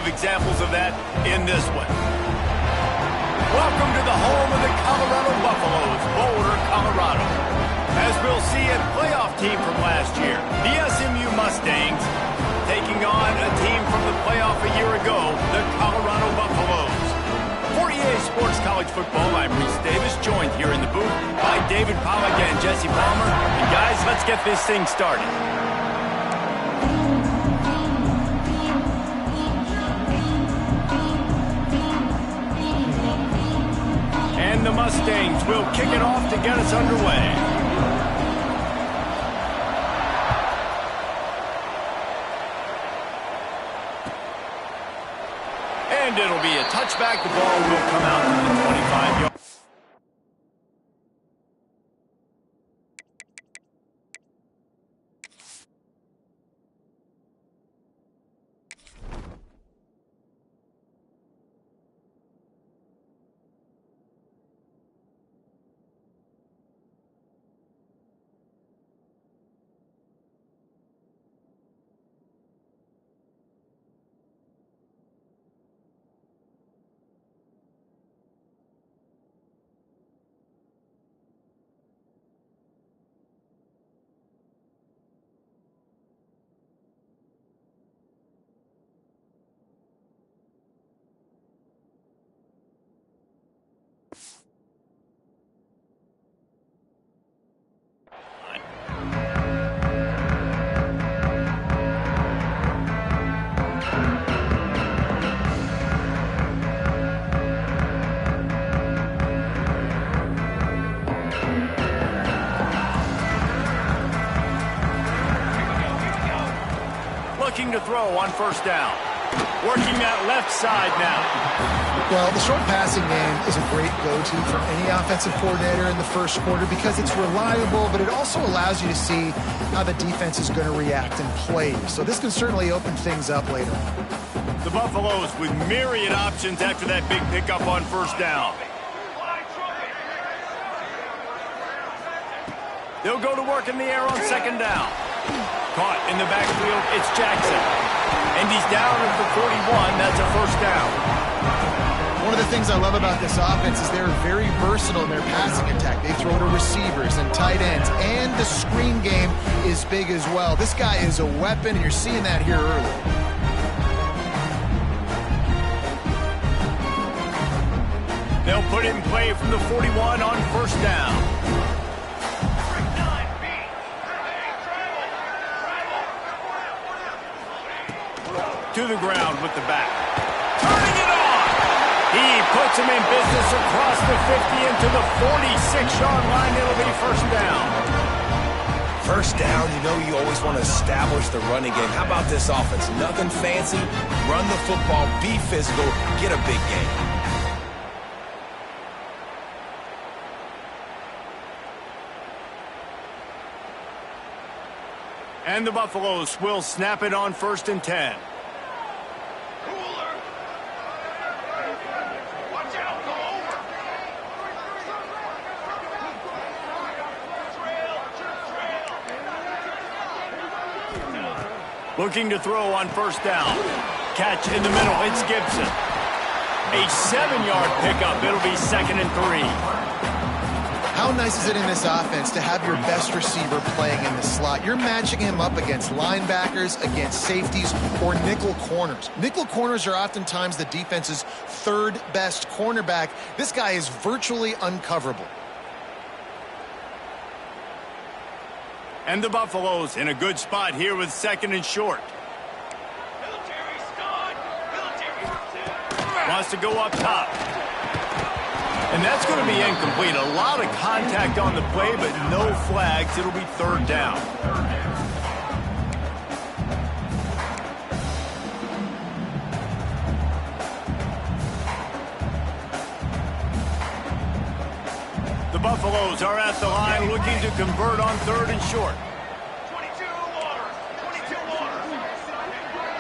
of examples of that in this one. Welcome to the home of the Colorado Buffaloes, Boulder, Colorado. As we'll see, a playoff team from last year, the SMU Mustangs, taking on a team from the playoff a year ago, the Colorado Buffaloes. For EA Sports College Football, I'm Reese Davis, joined here in the booth by David Pollack and Jesse Palmer. And guys, let's get this thing started. And the Mustangs will kick it off to get us underway. And it'll be a touchback. The ball will come out to the 25-yard. Looking to throw on first down. Working that left side now. Well, the short passing game is a great go-to for any offensive coordinator in the first quarter because it's reliable, but it also allows you to see how the defense is going to react and play. So this can certainly open things up later on. The Buffaloes with myriad options after that big pickup on first down. They'll go to work in the air on second down. Caught in the backfield, it's Jackson. And he's down at the 41. That's a first down. One of the things I love about this offense is they're very versatile in their passing attack. They throw to receivers and tight ends, and the screen game is big as well. This guy is a weapon, and you're seeing that here early. They'll put it in play from the 41 on first down. To the ground with the back. Turning it on! He puts him in business across the 50 into the 46-yard line. It'll be first down. First down, you know you always want to establish the running game. How about this offense? Nothing fancy. Run the football, be physical, get a big gain. And the Buffaloes will snap it on first and 10. Looking to throw on first down. Catch in the middle. It's Gibson. A 7-yard pickup. It'll be second and 3. How nice is it in this offense to have your best receiver playing in the slot? You're matching him up against linebackers, against safeties, or nickel corners. Nickel corners are oftentimes the defense's third best cornerback. This guy is virtually uncoverable. And the Buffaloes in a good spot here with second and short. Wants to go up top. And that's going to be incomplete. A lot of contact on the play, but no flags. It'll be third down. The Buffaloes are at the line looking to convert on third and short. 22 water. 22 water.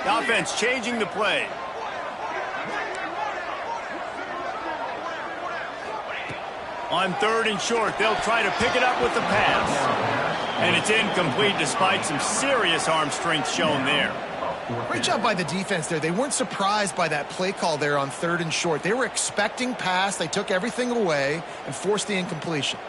The offense changing the play. On third and short, they'll try to pick it up with the pass. And it's incomplete despite some serious arm strength shown there. Great job by the defense there. They weren't surprised by that play call there on 3rd and short. They were expecting pass. They took everything away and forced the incompletion.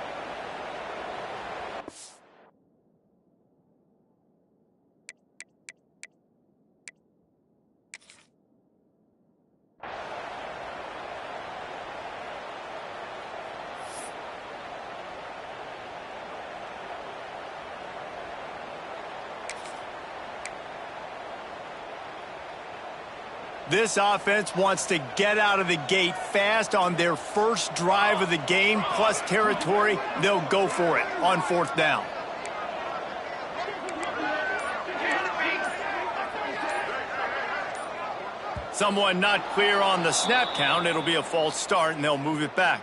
This offense wants to get out of the gate fast on their first drive of the game, plus territory. They'll go for it on 4th down. Someone not clear on the snap count. It'll be a false start, and they'll move it back.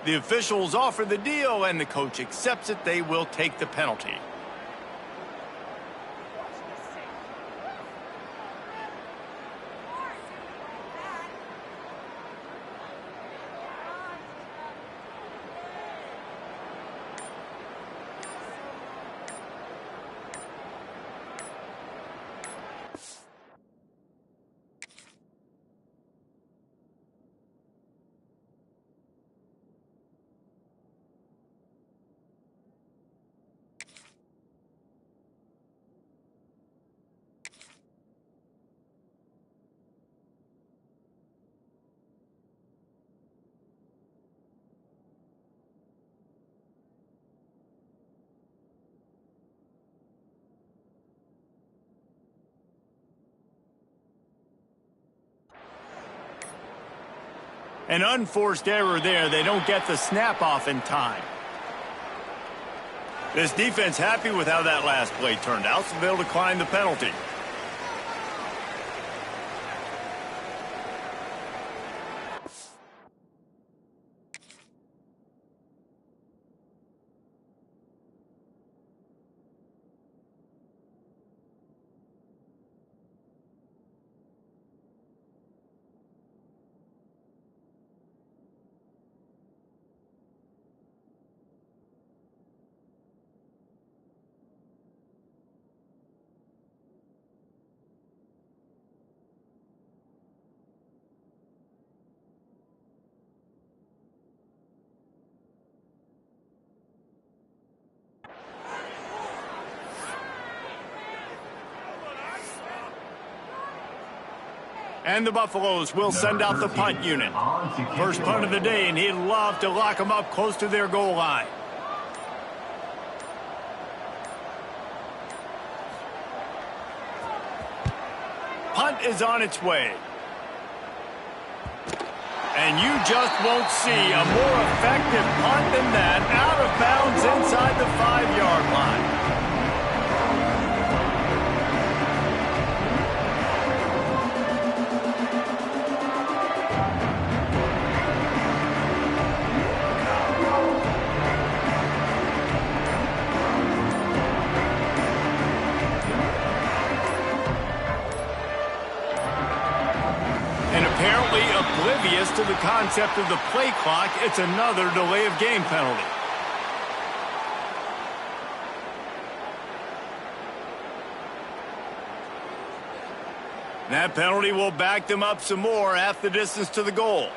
The officials offer the deal, and the coach accepts it. They will take the penalty. An unforced error there. They don't get the snap off in time. This defense happy with how that last play turned out, so they'll decline the penalty. And the Buffaloes will send out the punt unit. First punt of the day, and he'd love to lock them up close to their goal line. Punt is on its way. And you just won't see a more effective punt than that, out of bounds inside the 5-yard line. Oblivious to the concept of the play clock, it's another delay of game penalty. That penalty will back them up some more, half the distance to the goal.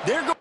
There goes.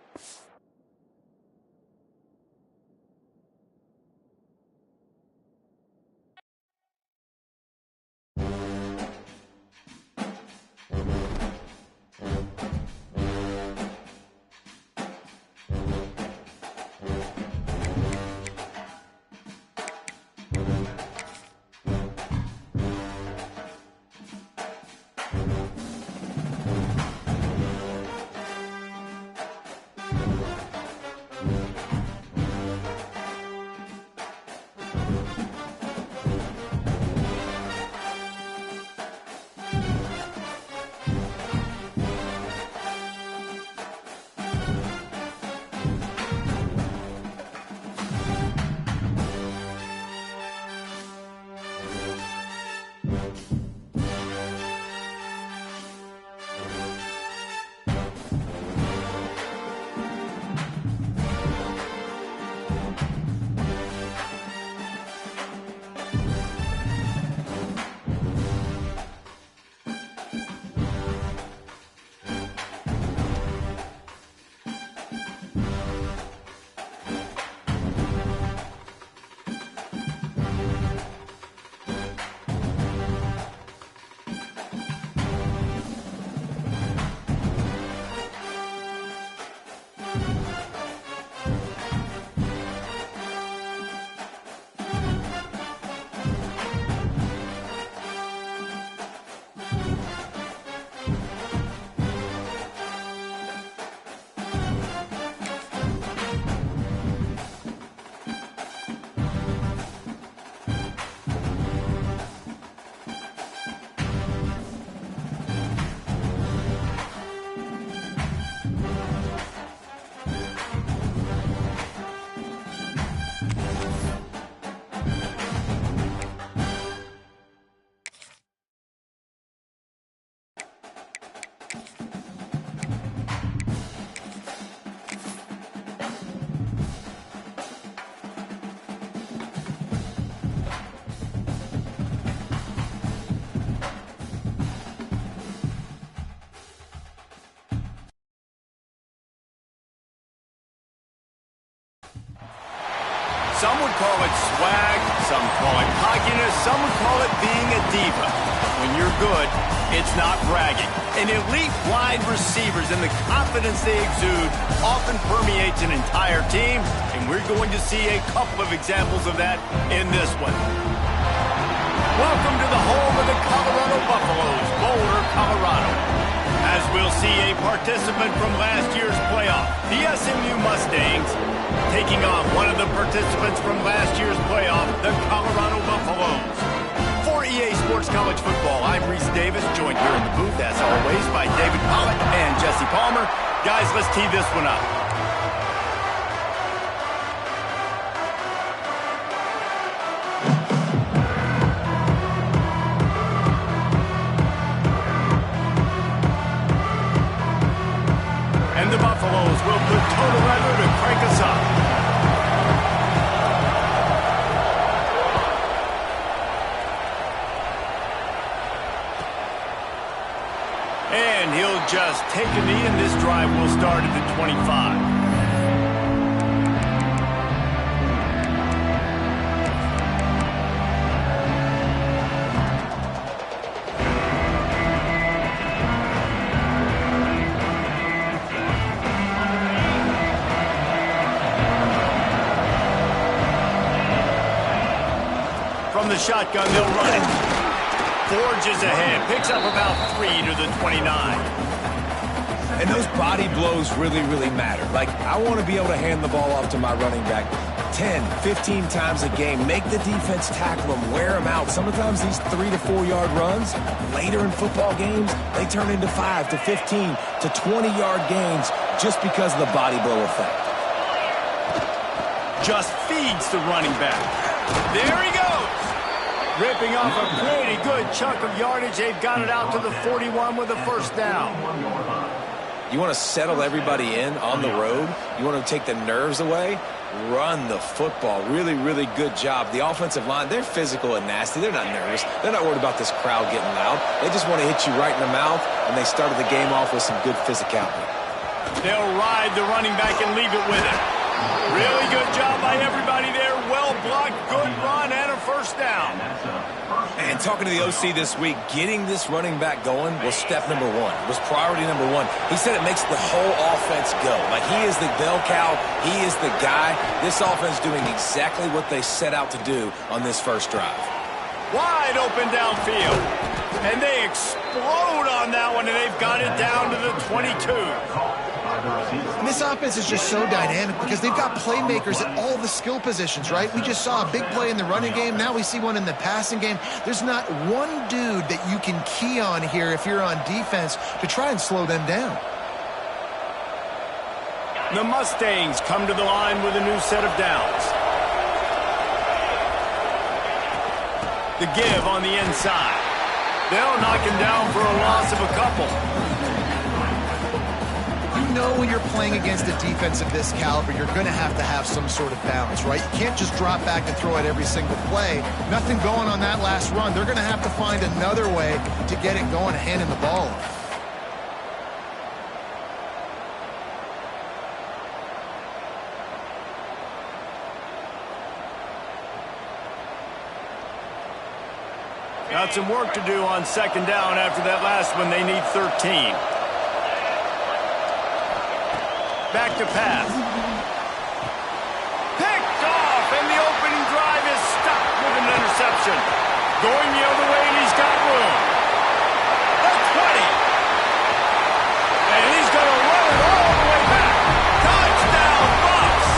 Some would call it swag, some call it cockiness, some would call it being a diva. But when you're good, it's not bragging. And elite wide receivers and the confidence they exude often permeates an entire team, and we're going to see a couple of examples of that in this one. Welcome to the home of the Colorado Buffaloes, Boulder, Colorado. As we'll see a participant from last year's playoff, the SMU Mustangs, taking on one of the participants from last year's playoff, the Colorado Buffaloes. For EA Sports College Football, I'm Reese Davis, joined here in the booth, as always, by David Pollock and Jesse Palmer. Guys, let's tee this one up. And the Buffaloes will put total weather to crank us up. And he'll just take a knee, and this drive will start at the 25. From the shotgun, they'll run it. Forges ahead, picks up about 3 to the 29. And those body blows really, really matter. Like, I want to be able to hand the ball off to my running back 10, 15 times a game. Make the defense tackle them, wear them out. Sometimes these 3 to 4 yard runs, later in football games, they turn into 5 to 15 to 20 yard gains just because of the body blow effect. Just feeds the running back. There he goes. Ripping off a pretty good chunk of yardage. They've got it out to the 41 with a first down. You want to settle everybody in on the road? You want to take the nerves away? Run the football. Really, really good job. The offensive line, they're physical and nasty. They're not nervous. They're not worried about this crowd getting loud. They just want to hit you right in the mouth, and they started the game off with some good physicality. They'll ride the running back and leave it with him. Really good job by everybody there. Well blocked, good run, and a first down. And talking to the OC this week, getting this running back going was step number one. It was priority number one. He said it makes the whole offense go. Like, he is the bell cow. He is the guy. This offense doing exactly what they set out to do on this first drive. Wide open downfield. And they explode on that one, and they've got it down to the 22. And this offense is just so dynamic because they've got playmakers at all the skill positions, right? We just saw a big play in the running game. Now we see one in the passing game. There's not one dude that you can key on here if you're on defense to try and slow them down. The Mustangs come to the line with a new set of downs. The give on the inside. They'll knock him down for a loss of a couple. You know when you're playing against a defense of this caliber, you're going to have some sort of balance, right? You can't just drop back and throw it every single play. Nothing going on that last run. They're going to have to find another way to get it going, handing the ball off. Got some work to do on second down after that last one. They need 13. Back to pass. Picked off, and the opening drive is stopped with an interception. Going the other way, and he's got room. The 20. And he's going to run it all the way back. Touchdown, Bucks.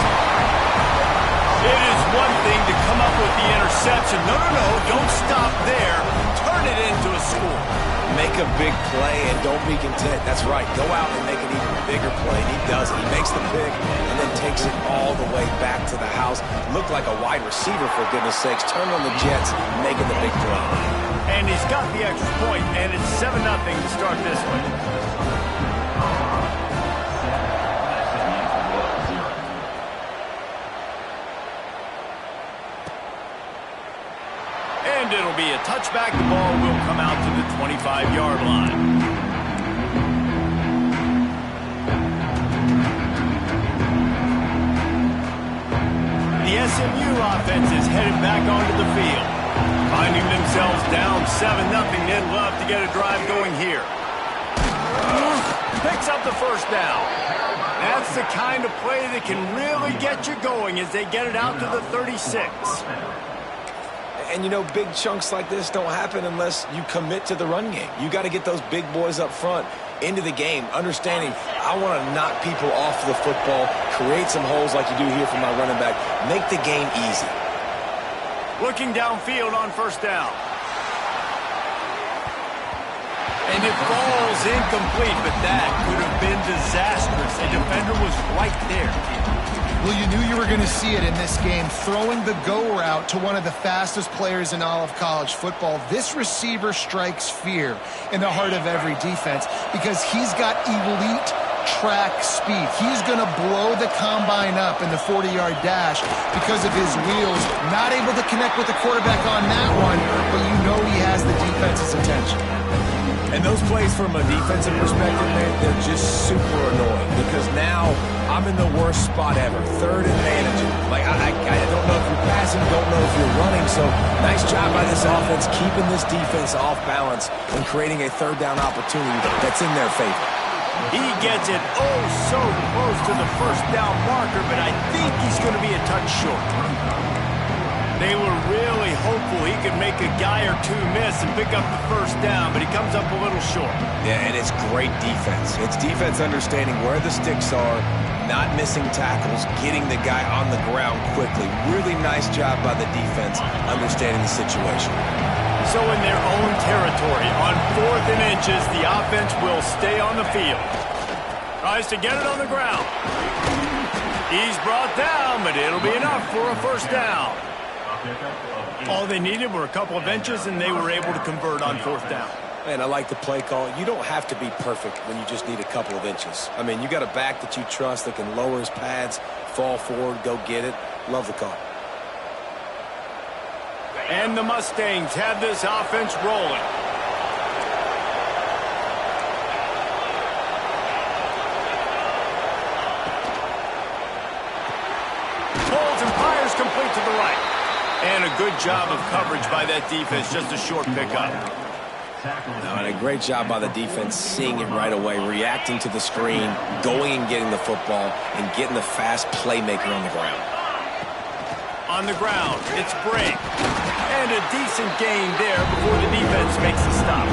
It is one thing to come up with the interception. No, don't stop there. Turn it into a score. Make a big play and don't be content. That's right. Go out and make an even bigger play. And he does it. He makes the pick and then takes it all the way back to the house. Looked like a wide receiver, for goodness sakes. Turn on the Jets, making the big play. And he's got the extra point, and it's 7-0 to start this one. And it'll be a touchback. The ball will come out to the 25-yard line. The SMU offense is headed back onto the field. Finding themselves down 7-0, they'd love to get a drive going here. Picks up the first down. That's the kind of play that can really get you going as they get it out to the 36. And, you know, big chunks like this don't happen unless you commit to the run game. You got to get those big boys up front into the game, understanding I want to knock people off the football, create some holes like you do here for my running back, make the game easy. Looking downfield on first down. And it falls incomplete, but that could have been disastrous. A defender was right there. Well, you knew you were going to see it in this game, throwing the go route to one of the fastest players in all of college football. This receiver strikes fear in the heart of every defense because he's got elite track speed. He's going to blow the combine up in the 40-yard dash because of his wheels. Not able to connect with the quarterback on that one, but you know he has the defense's attention. And those plays from a defensive perspective, man, they're just super annoying because now I'm in the worst spot ever. Third and managing. Like, I don't know if you're passing, don't know if you're running. So nice job by this offense keeping this defense off balance and creating a third down opportunity that's in their favor. He gets it oh so close to the first down marker, but I think he's going to be a touch short. They were really hopeful he could make a guy or two miss and pick up the first down, but he comes up a little short. Yeah, and it's great defense. It's defense understanding where the sticks are, not missing tackles, getting the guy on the ground quickly. Really nice job by the defense understanding the situation. So in their own territory, on 4th and inches, the offense will stay on the field. Tries to get it on the ground. He's brought down, but it'll be enough for a first down. All they needed were a couple of inches, and they were able to convert on 4th down. Man, I like the play call. You don't have to be perfect when you just need a couple of inches. I mean, you got a back that you trust that can lower his pads, fall forward, go get it. Love the call. And the Mustangs have this offense rolling. Pulls and fires complete to the right. And a good job of coverage by that defense, just a short pickup. And a great job by the defense seeing it right away, reacting to the screen, going and getting the football, and getting the fast playmaker on the ground. On the ground, it's Brink. And a decent gain there before the defense makes the stop.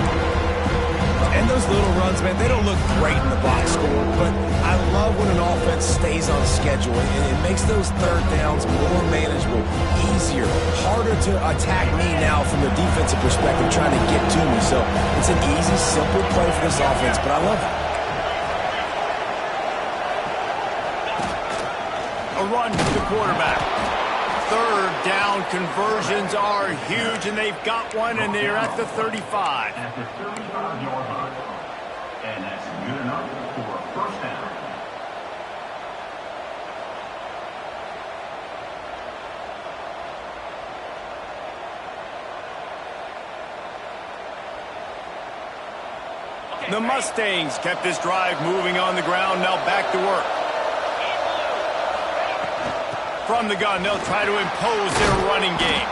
And those little runs, man, they don't look great in the box score, but I love when an offense stays on schedule, and it makes those third downs more manageable, easier, harder to attack me now from the defensive perspective trying to get to me. So it's an easy, simple play for this offense, but I love it. A run for the quarterback. Third down conversions are huge, and they've got one, and they're at the 35. At the 35-yard line. And that's good enough for a first down. The Mustangs kept this drive moving on the ground, now back to work. From the gun, they'll try to impose their running game.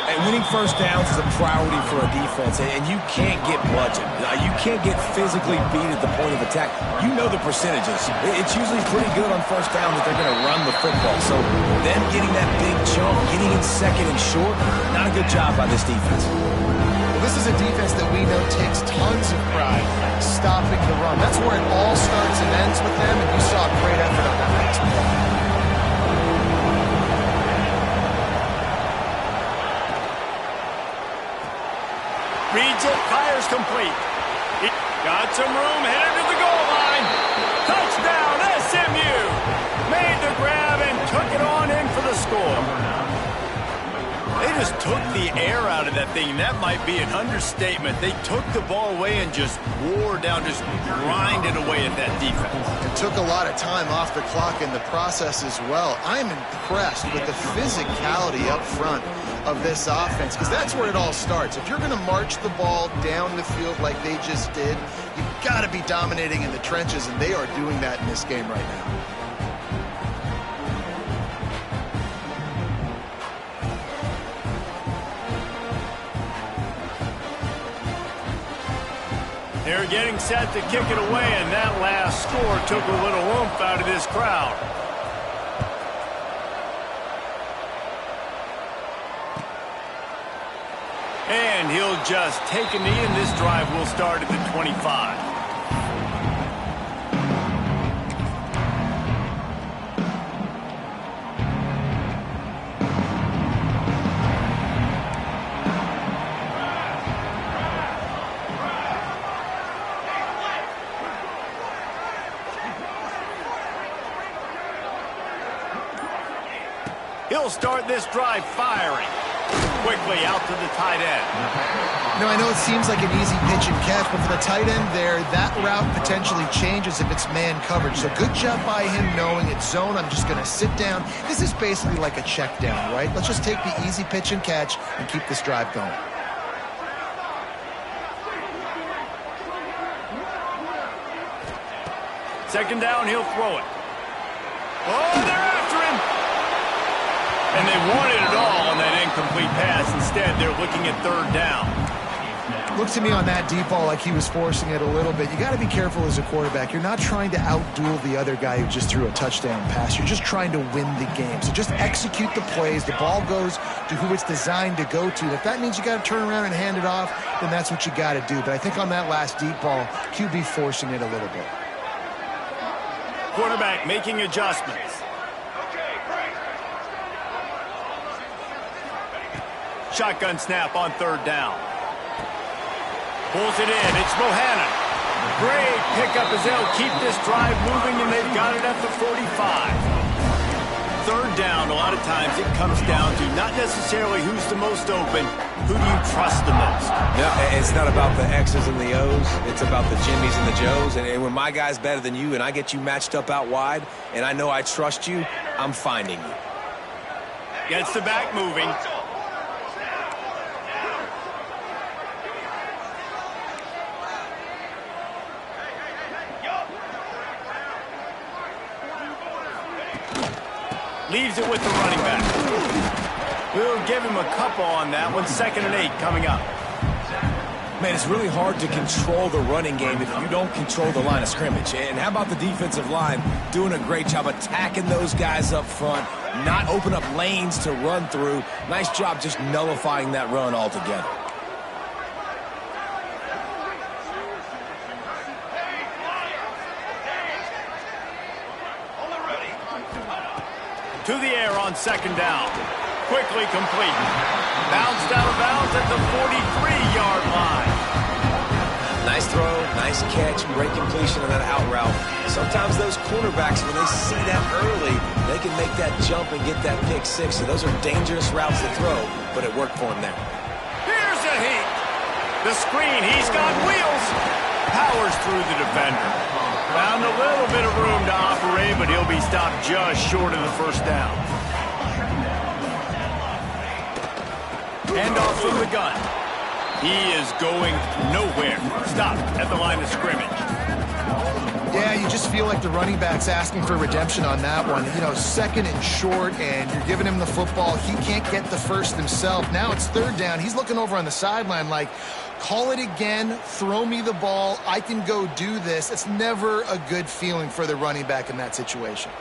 And winning first downs is a priority for a defense, and you can't get bludgeoned. You can't get physically beat at the point of attack. You know the percentages. It's usually pretty good on first down that they're going to run the football. So them getting that big chunk, getting in second and short, not a good job by this defense. Well, this is a defense that we know takes tons of pride stopping the run. That's where it all starts and ends with them, and you saw a great effort on that next play. Reads it, fires complete. He got some room, headed to the goal line. Touchdown, SMU! Made the grab and took it on in for the score. They just took the air out of that thing. That might be an understatement. They took the ball away and just wore down, just grinded away at that defense. It took a lot of time off the clock in the process as well. I'm impressed with the physicality up front of this offense, because that's where it all starts. If you're going to march the ball down the field like they just did, you've got to be dominating in the trenches, and they are doing that in this game right now. They're getting set to kick it away, and that last score took a little oomph out of this crowd. And he'll just take a knee, and this drive will start at the 25. He'll start this drive firing. Quickly out to the tight end. Now, I know it seems like an easy pitch and catch, but for the tight end there, that route potentially changes if it's man coverage. So good job by him knowing it's zone. I'm just going to sit down. This is basically like a check down, right? Let's just take the easy pitch and catch and keep this drive going. Second down, he'll throw it. Oh, they're after him! And they wanted it all on that incomplete pass. Instead, they're looking at third down. Looks to me on that deep ball like he was forcing it a little bit. You got to be careful as a quarterback. You're not trying to outduel the other guy who just threw a touchdown pass. You're just trying to win the game. So just execute the plays. The ball goes to who it's designed to go to. If that means you got to turn around and hand it off, then that's what you got to do. But I think on that last deep ball, QB forcing it a little bit. Quarterback making adjustments. Shotgun snap on third down. Pulls it in. It's Bohannon. Great pickup as they'll keep this drive moving, and they've got it at the 45. Third down, a lot of times it comes down to not necessarily who's the most open, who do you trust the most? Yeah, it's not about the X's and the O's. It's about the Jimmies and the Joes. And when my guy's better than you and I get you matched up out wide and I know I trust you, I'm finding you. Gets the back moving. Leaves it with the running back. We'll give him a couple on that one. 2nd and 8 coming up. Man, it's really hard to control the running game if you don't control the line of scrimmage. And how about the defensive line doing a great job attacking those guys up front, not open up lanes to run through. Nice job just nullifying that run altogether. To the air on 2nd down. Quickly complete. Bounced out of bounds at the 43-yard line. Nice throw, nice catch, great completion on that out route. Sometimes those quarterbacks, when they see that early, they can make that jump and get that pick six. So those are dangerous routes to throw, but it worked for him there. Here's a heat. The screen, he's got wheels. Powers through the defender. Found a little bit of room to operate, but he'll be stopped just short of the first down. Hand off from the gun. He is going nowhere. Stopped at the line of scrimmage. Yeah, you just feel like the running back's asking for redemption on that one. You know, 2nd and short, and you're giving him the football. He can't get the first himself. Now it's 3rd down. He's looking over on the sideline like, call it again, throw me the ball, I can go do this. It's never a good feeling for the running back in that situation.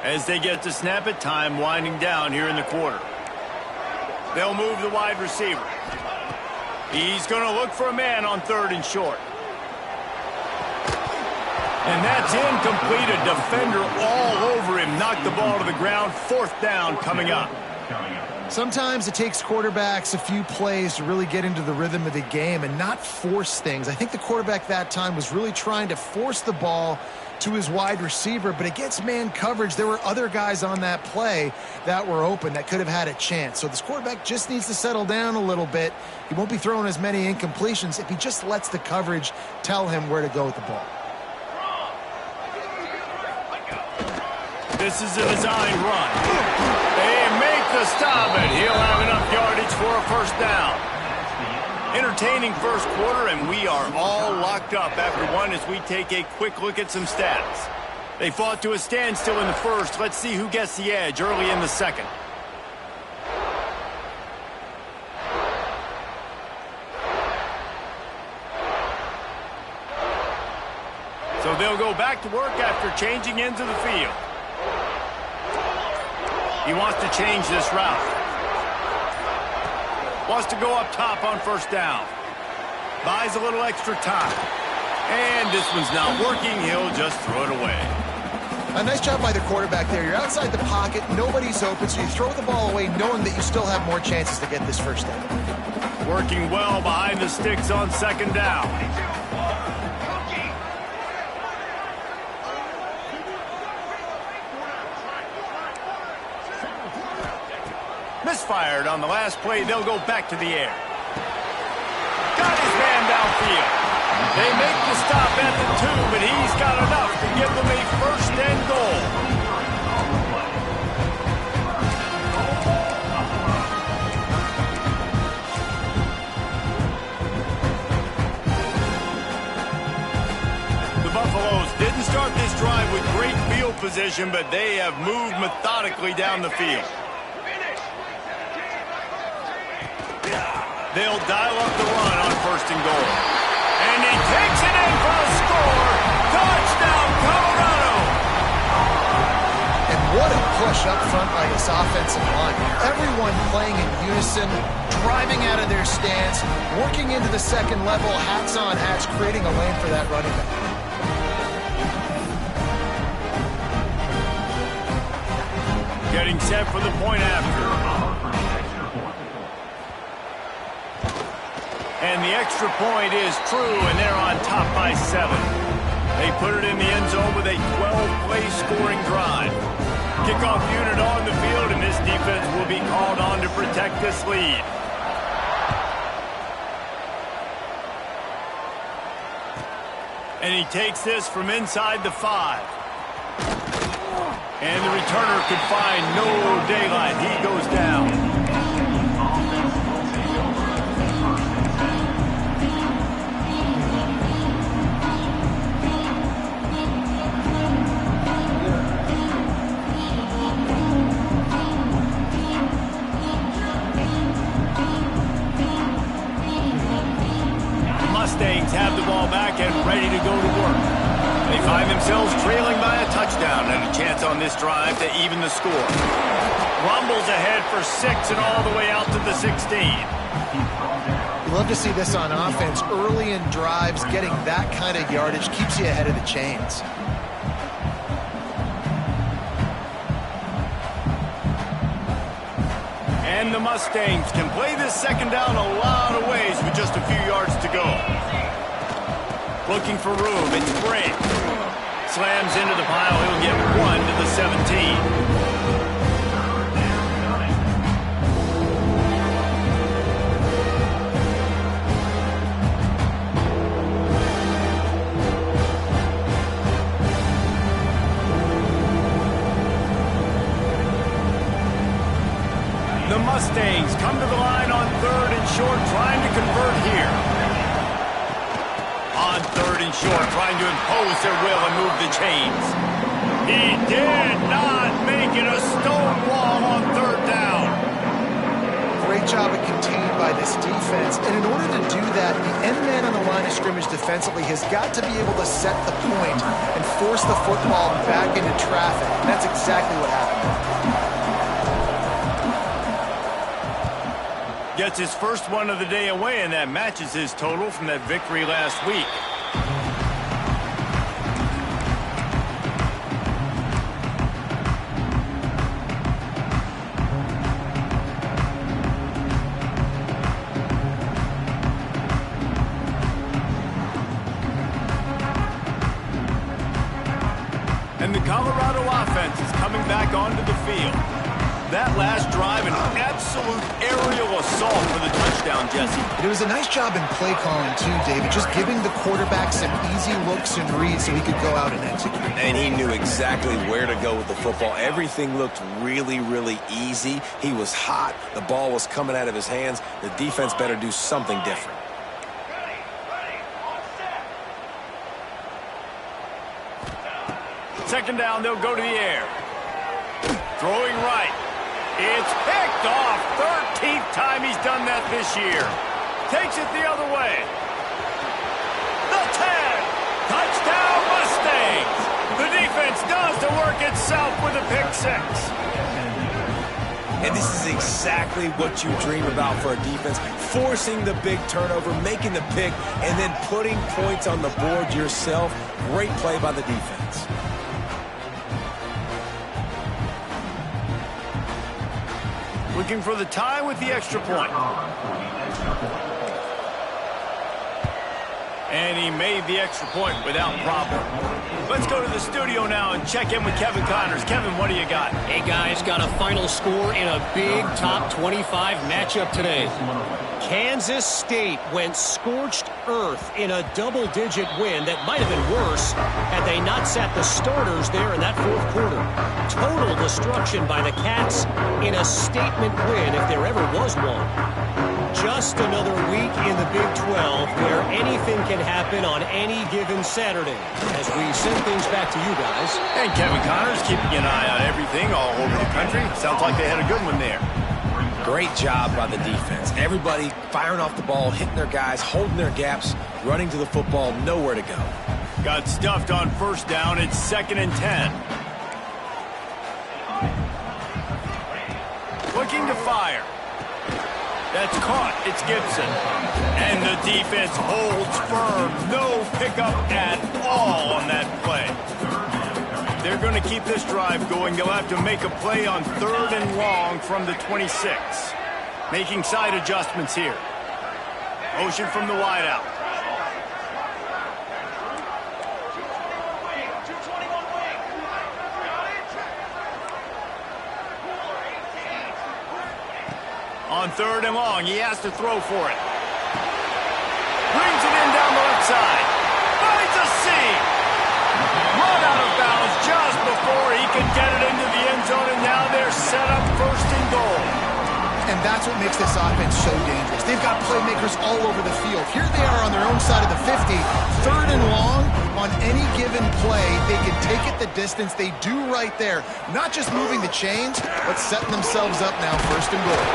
As they get to snap it, time winding down here in the quarter. They'll move the wide receiver. He's going to look for a man on 3rd and short. And that's incomplete. A defender all over him. Knocked the ball to the ground. 4th down coming up. Sometimes it takes quarterbacks a few plays to really get into the rhythm of the game and not force things. I think the quarterback that time was really trying to force the ball to his wide receiver, but against man coverage, there were other guys on that play that were open that could have had a chance. So this quarterback just needs to settle down a little bit. He won't be throwing as many incompletions if he just lets the coverage tell him where to go with the ball. This is a design run. They make the stop, and he'll have enough yardage for a first down. Entertaining first quarter, and we are all locked up after one as we take a quick look at some stats. They fought to a standstill in the first. Let's see who gets the edge early in the second. So they'll go back to work after changing into the field. He wants to change this route. Wants to go up top on first down. Buys a little extra time. And this one's not working. He'll just throw it away. A nice job by the quarterback there. You're outside the pocket. Nobody's open, so you throw the ball away knowing that you still have more chances to get this first down. Working well behind the sticks on second down. Misfired on the last play. They'll go back to the air. Got his man downfield. They make the stop at the 2, but he's got enough to give them a first and goal. The Buffaloes didn't start this drive with great field position, but they have moved methodically down the field. They'll dial up the run on first and goal. And he takes it in for a score. Touchdown, Colorado! And what a push up front by this offensive line. Everyone playing in unison, driving out of their stance, working into the second level, hats on hats, creating a lane for that running back. Getting set for the point after. And the extra point is true, and they're on top by 7. They put it in the end zone with a 12-play scoring drive. Kickoff unit on the field, and this defense will be called on to protect this lead. And he takes this from inside the 5. And the returner could find no daylight. He goes down. Mustangs have the ball back and ready to go to work. They find themselves trailing by a touchdown and a chance on this drive to even the score. Rumbles ahead for 6 and all the way out to the 16. You love to see this on offense. Early in drives, getting that kind of yardage keeps you ahead of the chains. And the Mustangs can play this second down a lot of ways with just a few yards to go. Looking for room, it's Brink. Slams into the pile, he'll get 1 to the 17. The Mustangs come to the line on 3rd and short, trying to convert here. On 3rd and short, trying to impose their will and move the chains. He did not make it a stone wall on 3rd down. Great job of contained by this defense. And in order to do that, the end man on the line of scrimmage defensively has got to be able to set the point and force the football back into traffic. And that's exactly what happened. Gets his first one of the day away, and that matches his total from that victory last week. And the Colorado offense is coming back onto the field. That last drive, an absolute aerial assault for the touchdown, Jesse. It was a nice job in play calling, too, David, just giving the quarterback some easy looks and reads so he could go out and execute. And he knew exactly where to go with the football. Everything looked really, really easy. He was hot. The ball was coming out of his hands. The defense better do something different. Second down, they'll go to the air. Throwing right. It's picked off. 13th time he's done that this year. Takes it the other way. The 10. Touchdown, Mustangs. defense does the work itself with a pick six. And this is exactly what you dream about for a defense. Forcing the big turnover, making the pick, and then putting points on the board yourself. Great play by the defense. Looking for the tie with the extra point. And he made the extra point without problem. Let's go to the studio now and check in with Kevin Connors. Kevin, what do you got? Hey, guys, got a final score in a big top 25 matchup today. Kansas State went scorched earth in a double-digit win that might have been worse had they not sat the starters there in that fourth quarter. Total destruction by the Cats in a statement win if there ever was one. Just another week in the Big 12 where anything can happen on any given Saturday. As we send things back to you guys. And Kevin Connors keeping an eye on everything all over the country. Sounds like they had a good one there. Great job by the defense. Everybody firing off the ball, hitting their guys, holding their gaps, running to the football, nowhere to go. Got stuffed on first down. It's 2nd and 10. Looking to fire. That's caught. It's Gibson. And the defense holds firm. No pickup at all on that play. They're going to keep this drive going. They'll have to make a play on 3rd and long from the 26. Making side adjustments here. Motion from the wideout. On 3rd and long, he has to throw for it. Brings it in down the left side. Finds a seam. Run out of bounds just before he can get it into the end zone, and now they're set up 1st and goal. And that's what makes this offense so dangerous. They've got playmakers all over the field. Here they are on their own side of the 50. 3rd and long, on any given play, they can take it the distance. They do right there. Not just moving the chains, but setting themselves up now 1st and goal.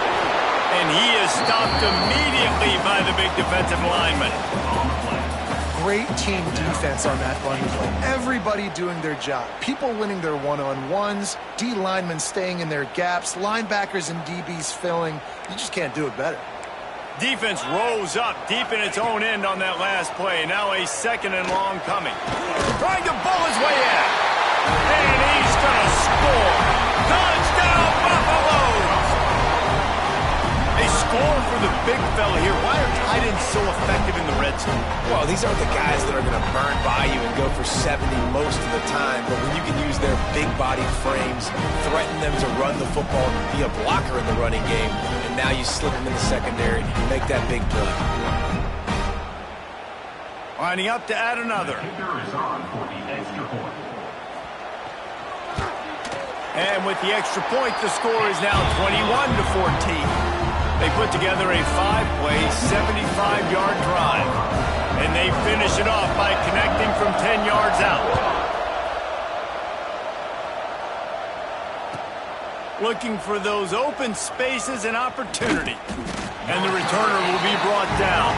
And he is stopped immediately by the big defensive lineman. Great team defense on that run play. Everybody doing their job. People winning their one-on-ones, D linemen staying in their gaps, linebackers and DBs filling. You just can't do it better. Defense rose up deep in its own end on that last play. Now a 2nd and long coming. Trying to bull his way in. And he's going to score. Touchdown, Buffaloes! A score for the big fella here. Why are tight ends so effective in the red zone? Well, these aren't the guys that are going to burn by you and go for 70 most of the time, but when you can use their big-bodied frames, threaten them to run the football, be a blocker in the running game, and now you slip them in the secondary and make that big play. Lining up to add another. And with the extra point, the score is now 21-14. They put together a 5-play, 75-yard drive. And they finish it off by connecting from 10 yards out. Looking for those open spaces and opportunity. And the returner will be brought down.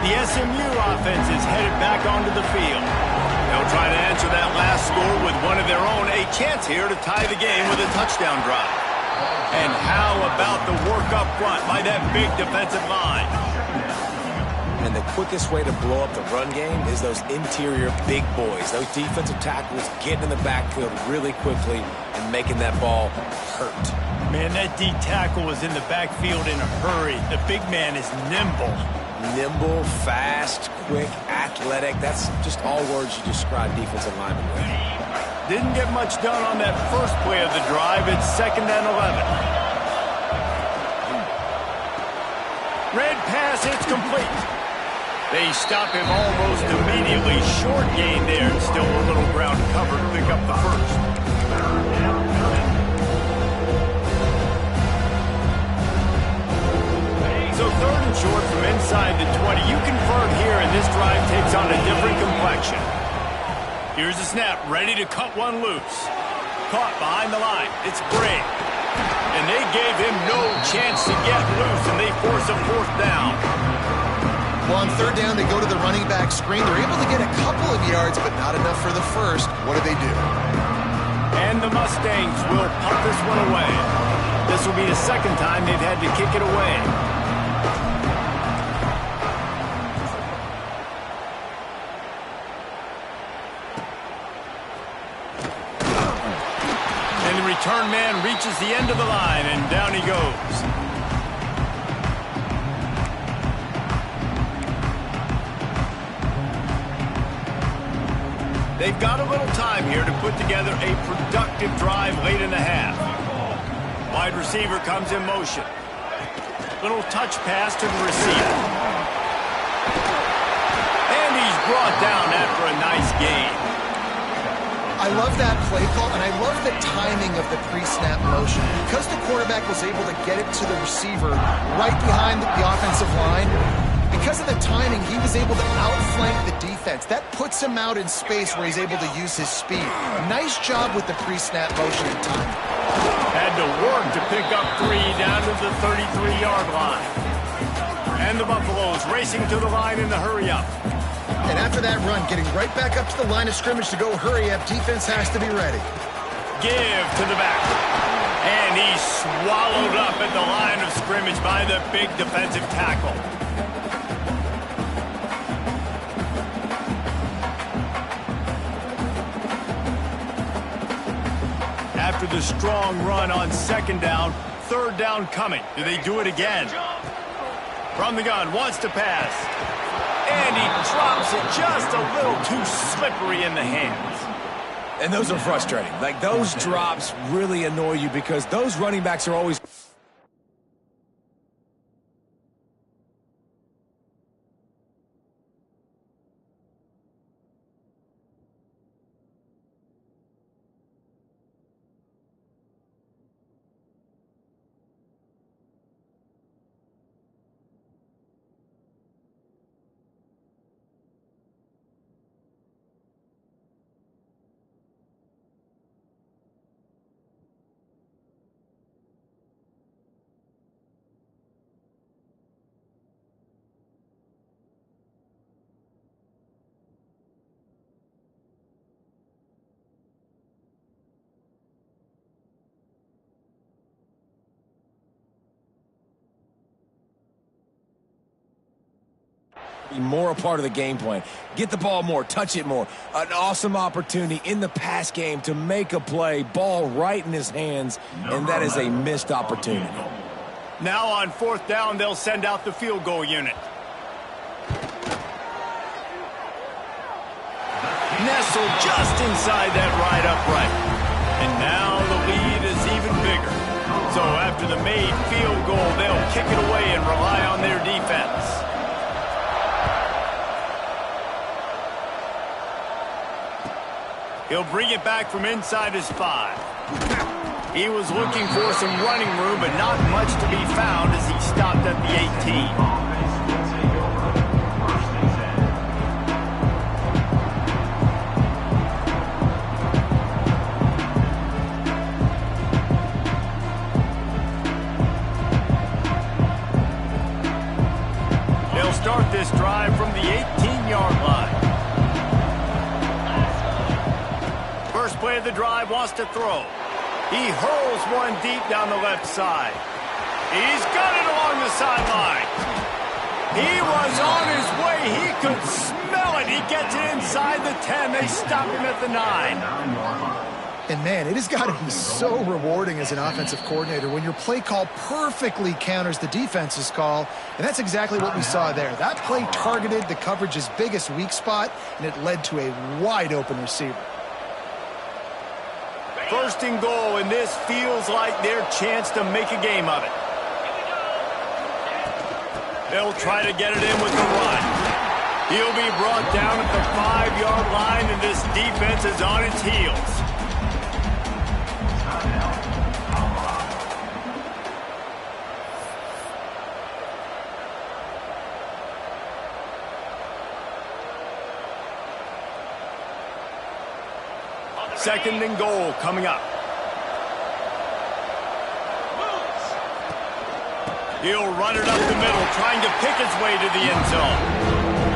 The SMU offense is headed back onto the field. They'll try to answer that last score with one of their own. A chance here to tie the game with a touchdown drive. And how about the work up front by that big defensive line? And the quickest way to blow up the run game is those interior big boys. Those defensive tackles getting in the backfield really quickly and making that ball hurt. Man, that D tackle was in the backfield in a hurry. The big man is nimble. Nimble, fast, quick, athletic. That's just all words you describe defensive linemen with. Didn't get much done on that first play of the drive. It's 2nd and 11. Red pass, it's complete. They stop him almost immediately. Short gain there, and still a little ground cover to pick up the first. So 3rd and short from inside the 20. You convert here, and this drive takes on a different complexion. Here's the snap, ready to cut one loose. Caught behind the line. It's Gray. And they gave him no chance to get loose, and they force a fourth down. Well, on third down, they go to the running back screen. They're able to get a couple of yards, but not enough for the first. What do? And the Mustangs will punt this one away. This will be the second time they've had to kick it away. And the return man reaches the end of the line, and down he goes. They've got a little time here to put together a productive drive late in the half. Wide receiver comes in motion. Little touch pass to the receiver. And he's brought down after a nice gain. I love that play call, and I love the timing of the pre-snap motion. Because the quarterback was able to get it to the receiver right behind the offensive line, because of the timing, he was able to outflank the defense. That puts him out in space where he's able to use his speed. Nice job with the pre-snap motion and timing. Had to work to pick up 3 down to the 33-yard line. And the Buffaloes racing to the line in the hurry-up. And after that run, getting right back up to the line of scrimmage to go hurry-up, defense has to be ready. Give to the back. And he's swallowed up at the line of scrimmage by the big defensive tackle. After the strong run on second down, third down coming. Do they do it again? From the gun, wants to pass. And he drops it just a little too slippery in the hands. And those are frustrating. Like, those drops really annoy you because those running backs are always... more a part of the game plan. Get the ball more, touch it more. An awesome opportunity in the pass game to make a play, ball right in his hands, and that is a missed opportunity. Now on fourth down, they'll send out the field goal unit. Nestled just inside that right upright. And now the lead is even bigger. So after the made field goal, they'll kick it away and rely on their defense. He'll bring it back from inside his 5. He was looking for some running room, but not much to be found as he stopped at the 18. They'll start this drive from the 18-yard line. First play of the drive, wants to throw. He hurls one deep down the left side. He's got it along the sideline. He was on his way. He could smell it. He gets it inside the 10. They stop him at the 9. And, man, it has got to be so rewarding as an offensive coordinator when your play call perfectly counters the defense's call, and that's exactly what we saw there. That play targeted the coverage's biggest weak spot, and it led to a wide-open receiver. First and goal, and this feels like their chance to make a game of it. They'll try to get it in with the run. He'll be brought down at the 5-yard line, and this defense is on its heels. Second and goal coming up. He'll run it up the middle, trying to pick his way to the end zone.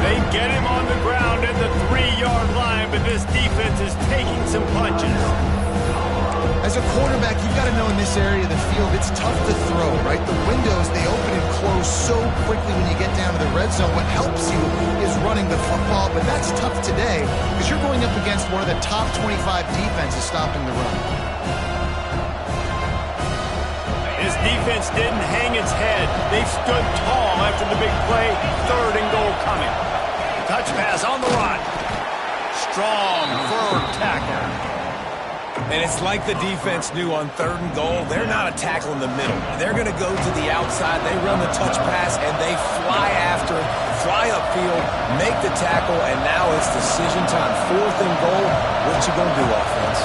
They get him on the ground at the 3-yard line, but this defense is taking some punches. As a quarterback, you've got to know in this area of the field, it's tough to throw, right? The windows, they open and close so quickly when you get down to the red zone. What helps you is running the football, but that's tough today because you're going up against one of the top 25 defenses stopping the run. This defense didn't hang its head. They stood tall after the big play. 3rd and goal coming. Touch pass on the run. Strong, firm tackle. And it's like the defense knew on 3rd and goal, they're not a tackle in the middle. They're going to go to the outside. They run the touch pass, and they fly after it, fly upfield, make the tackle, and now it's decision time. 4th and goal. What you going to do, offense?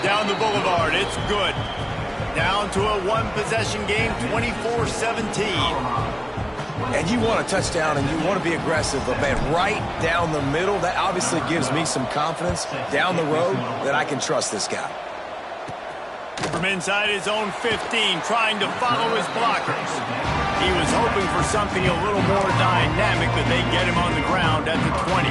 Down the boulevard, it's good. Down to a one-possession game, 24-17. And you want a touchdown and you want to be aggressive, but man, right down the middle, that obviously gives me some confidence down the road that I can trust this guy. From inside his own 15, trying to follow his blockers. He was hoping for something a little more dynamic, but they get him on the ground at the 20.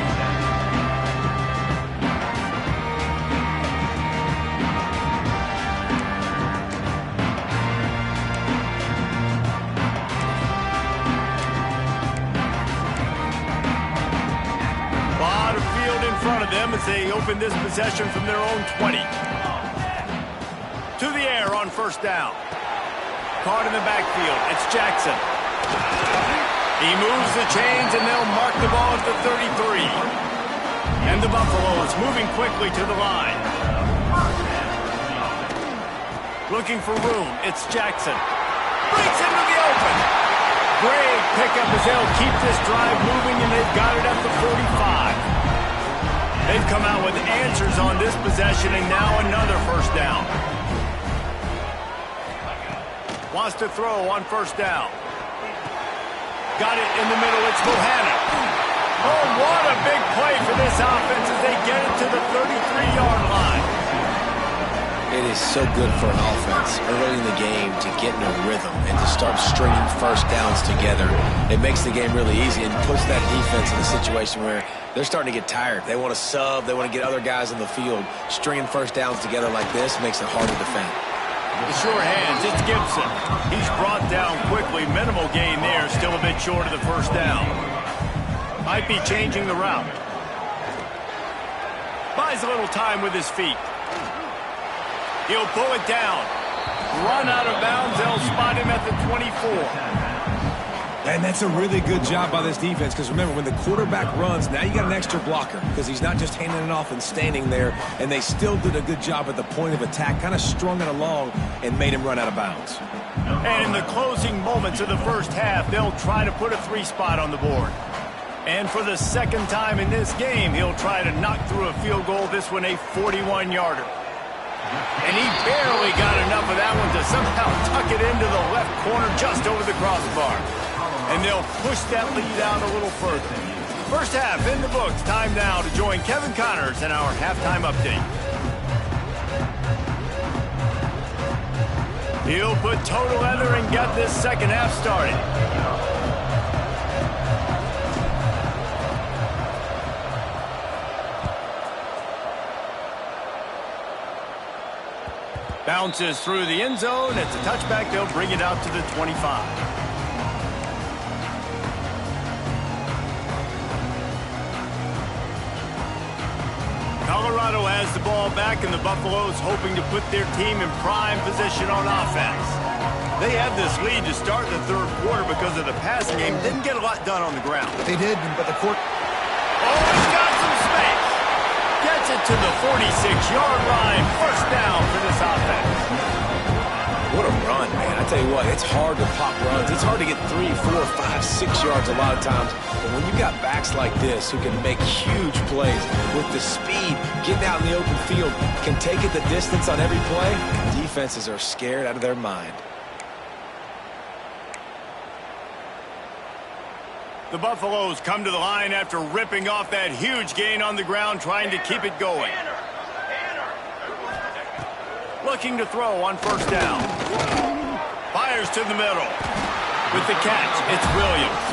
As they open this possession from their own 20. To the air on 1st down. Caught in the backfield. It's Jackson. He moves the chains, and they'll mark the ball at the 33. And the Buffaloes moving quickly to the line. Looking for room. It's Jackson. Breaks into the open. Great pickup as they'll keep this drive moving, and they've got it at the 45. They've come out with answers on this possession, and now another 1st down. Wants to throw on 1st down. Got it in the middle. It's Bohannon. Oh, what a big play for this offense as they get it to the 33-yard line. It is so good for an offense early in the game to get in a rhythm and to start stringing 1st downs together. It makes the game really easy and puts that defense in a situation where they're starting to get tired. They want to sub. They want to get other guys in the field. Stringing 1st downs together like this makes it hard to defend. The sure hands, it's Gibson. He's brought down quickly. Minimal gain there. Still a bit short of the 1st down. Might be changing the route. Buys a little time with his feet. He'll pull it down. Run out of bounds. They'll spot him at the 24. And that's a really good job by this defense because remember, when the quarterback runs, now you got an extra blocker because he's not just handing it off and standing there, and they still did a good job at the point of attack, kind of strung it along and made him run out of bounds. And in the closing moments of the 1st half, they'll try to put a 3-spot on the board. And for the 2nd time in this game, he'll try to knock through a field goal, this one a 41-yarder. And he barely got enough of that one to somehow tuck it into the left corner just over the crossbar. And they'll push that lead out a little further. 1st half in the books. Time now to join Kevin Connors in our halftime update. He'll put toe to leather and get this 2nd half started. Bounces through the end zone. It's a touchback. They'll bring it out to the 25. Colorado has the ball back, and the Buffaloes hoping to put their team in prime position on offense. They had this lead to start the 3rd quarter because of the passing game. Didn't get a lot done on the ground. They did, but the court... Oh, he's got some space. Gets it to the 46-yard line. 1st down for this offense. What a run, man. I tell you what, it's hard to pop runs. It's hard to get 3, 4, 5, 6 yards a lot of times. But when you've got backs like this who can make huge plays with the speed, getting out in the open field, can take it the distance on every play, defenses are scared out of their mind. The Buffaloes come to the line after ripping off that huge gain on the ground, trying to keep it going. Looking to throw on first down. Fires to the middle. With the catch, it's Williams.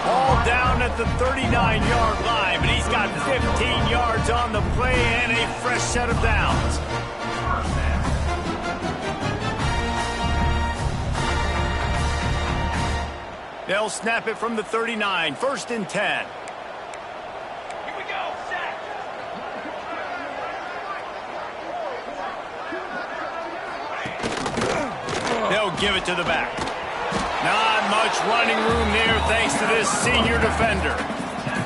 All down at the 39-yard line, but he's got 15 yards on the play and a fresh set of downs. They'll snap it from the 39, 1st and 10. Here we go, set. They'll give it to the back. Not much running room there thanks to this senior defender.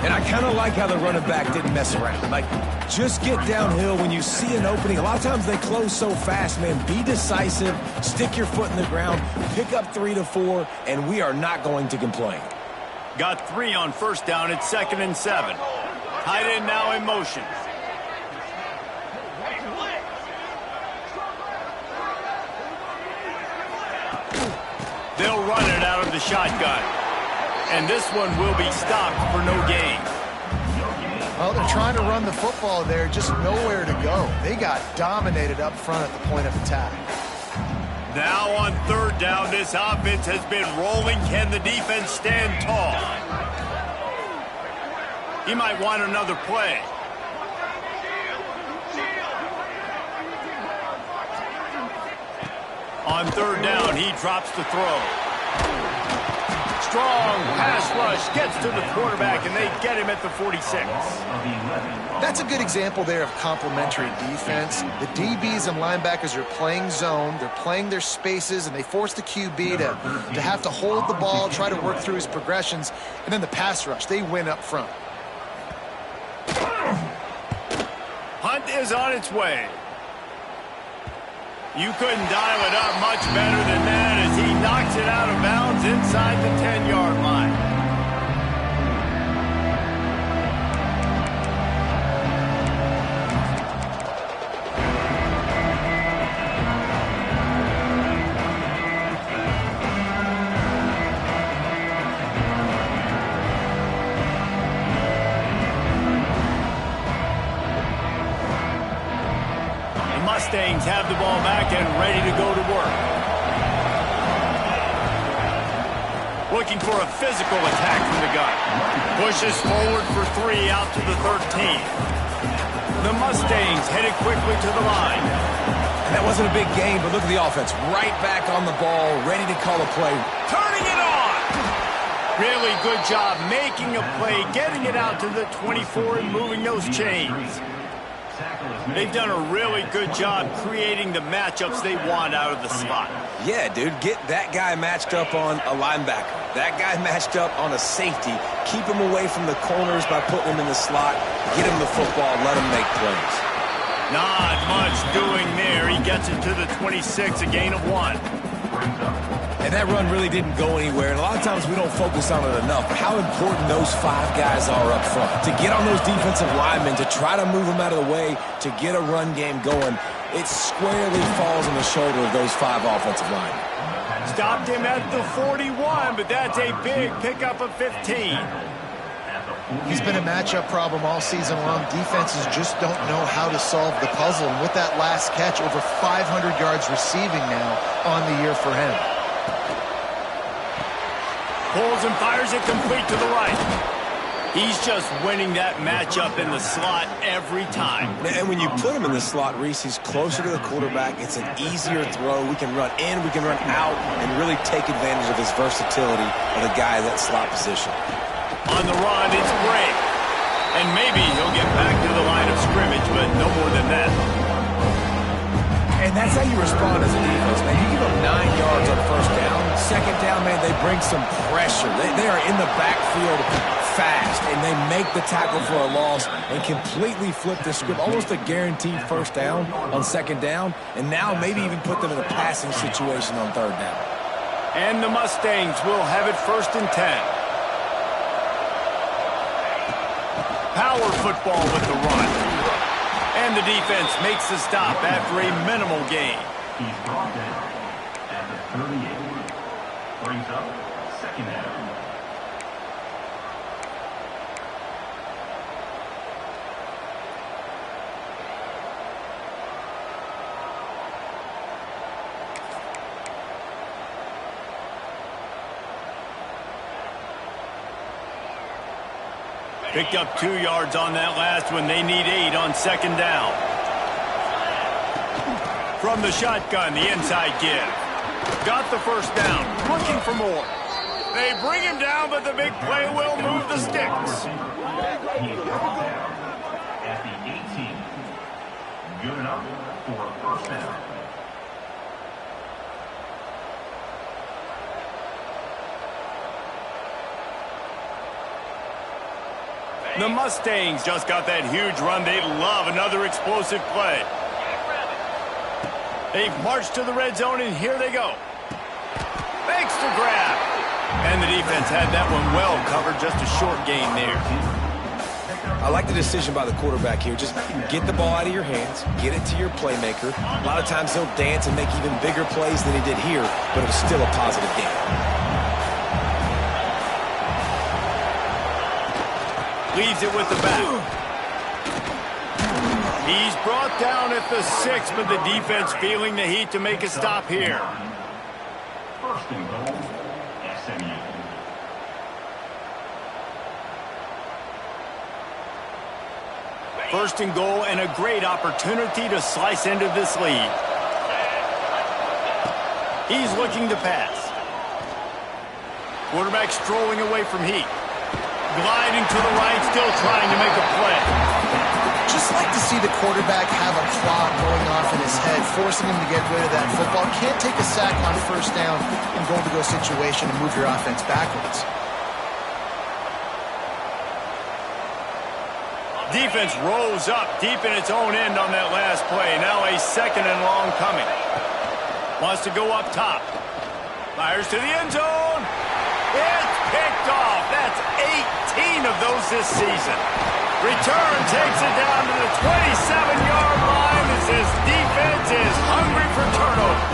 And I kind of like how the running back didn't mess around. Like, just get downhill when you see an opening. A lot of times they close so fast, man. Be decisive, stick your foot in the ground, pick up 3 to 4, and we are not going to complain. Got 3 on first down. It's 2nd and 7. Tight end now in motion. They'll run it out of the shotgun. And this one will be stopped for no gain. Well, they're trying to run the football there, just nowhere to go. They got dominated up front at the point of attack. Now on 3rd down, this offense has been rolling. Can the defense stand tall? He might want another play. On 3rd down, he drops the throw. Strong pass rush gets to the quarterback, and they get him at the 46. That's a good example there of complementary defense. The DBs and linebackers are playing zone, they're playing their spaces, and they force the QB to have to hold the ball, try to work through his progressions, and then the pass rush, they win up front. Hunt is on its way. You couldn't dial it up much better than that as he knocks it out of bounds inside the 10-yard line. Mustangs have the ball back and ready to go to work. Looking for a physical attack from the gun. Pushes forward for 3 out to the 13. The Mustangs headed quickly to the line. And that wasn't a big gain, but look at the offense. Right back on the ball, ready to call a play. Turning it on! Really good job making a play, getting it out to the 24 and moving those chains. They've done a really good job creating the matchups they want out of the slot. Yeah, dude, get that guy matched up on a linebacker. That guy matched up on a safety. Keep him away from the corners by putting him in the slot. Get him the football, let him make plays. Not much doing there. He gets it to the 26, a gain of 1. And that run really didn't go anywhere. And a lot of times we don't focus on it enough. But how important those 5 guys are up front. To get on those defensive linemen, to try to move them out of the way, to get a run game going, it squarely falls on the shoulder of those 5 offensive linemen. Stopped him at the 41, but that's a big pickup of 15. He's been a matchup problem all season long. Defenses just don't know how to solve the puzzle. And with that last catch, over 500 yards receiving now on the year for him. Pulls and fires it complete to the right. He's just winning that matchup in the slot every time. And when you put him in the slot, Reese, he's closer to the quarterback. It's an easier throw. We can run in, we can run out, and really take advantage of his versatility of the guy in that slot position. On the run, it's Gray. And maybe he'll get back to the line of scrimmage, but no more than that. And that's how you respond as a defense, man. You give them 9 yards on first down. Second down, man, they bring some pressure. They are in the backfield fast, and they make the tackle for a loss and completely flip the script. Almost a guaranteed first down on second down, and now maybe even put them in a passing situation on third down. And the Mustangs will have it 1st and 10. Power football with the run. And the defense makes the stop after a minimal gain. He's brought down at the 38. Brings up 2nd down. Picked up 2 yards on that last one. They need 8 on 2nd down. From the shotgun, the inside give. Got the 1st down. Looking for more. They bring him down, but the big play will move the sticks. He's brought down at the 18. Good enough for a 1st down. The Mustangs just got that huge run. They love another explosive play. They've marched to the red zone, and here they go. Makes the grab. And the defense had that one well covered. Just a short gain there. I like the decision by the quarterback here. Just get the ball out of your hands, get it to your playmaker. A lot of times he'll dance and make even bigger plays than he did here, but it was still a positive game. Leaves it with the back. He's brought down at the 6, but the defense feeling the heat to make a stop here. 1st and goal, SMU. First and goal and a great opportunity to slice into this lead. He's looking to pass. Quarterback strolling away from heat. Gliding to the right, still trying to make a play. Just like to see the quarterback have a clock going off in his head, forcing him to get rid of that football. Can't take a sack on 1st down and go to a situation and move your offense backwards. Defense rose up deep in its own end on that last play. Now a 2nd and long coming. Wants to go up top. Fires to the end zone. It's picked off. That's 18 of those this season. Return takes it down to the 27-yard line as his defense is hungry for turnover.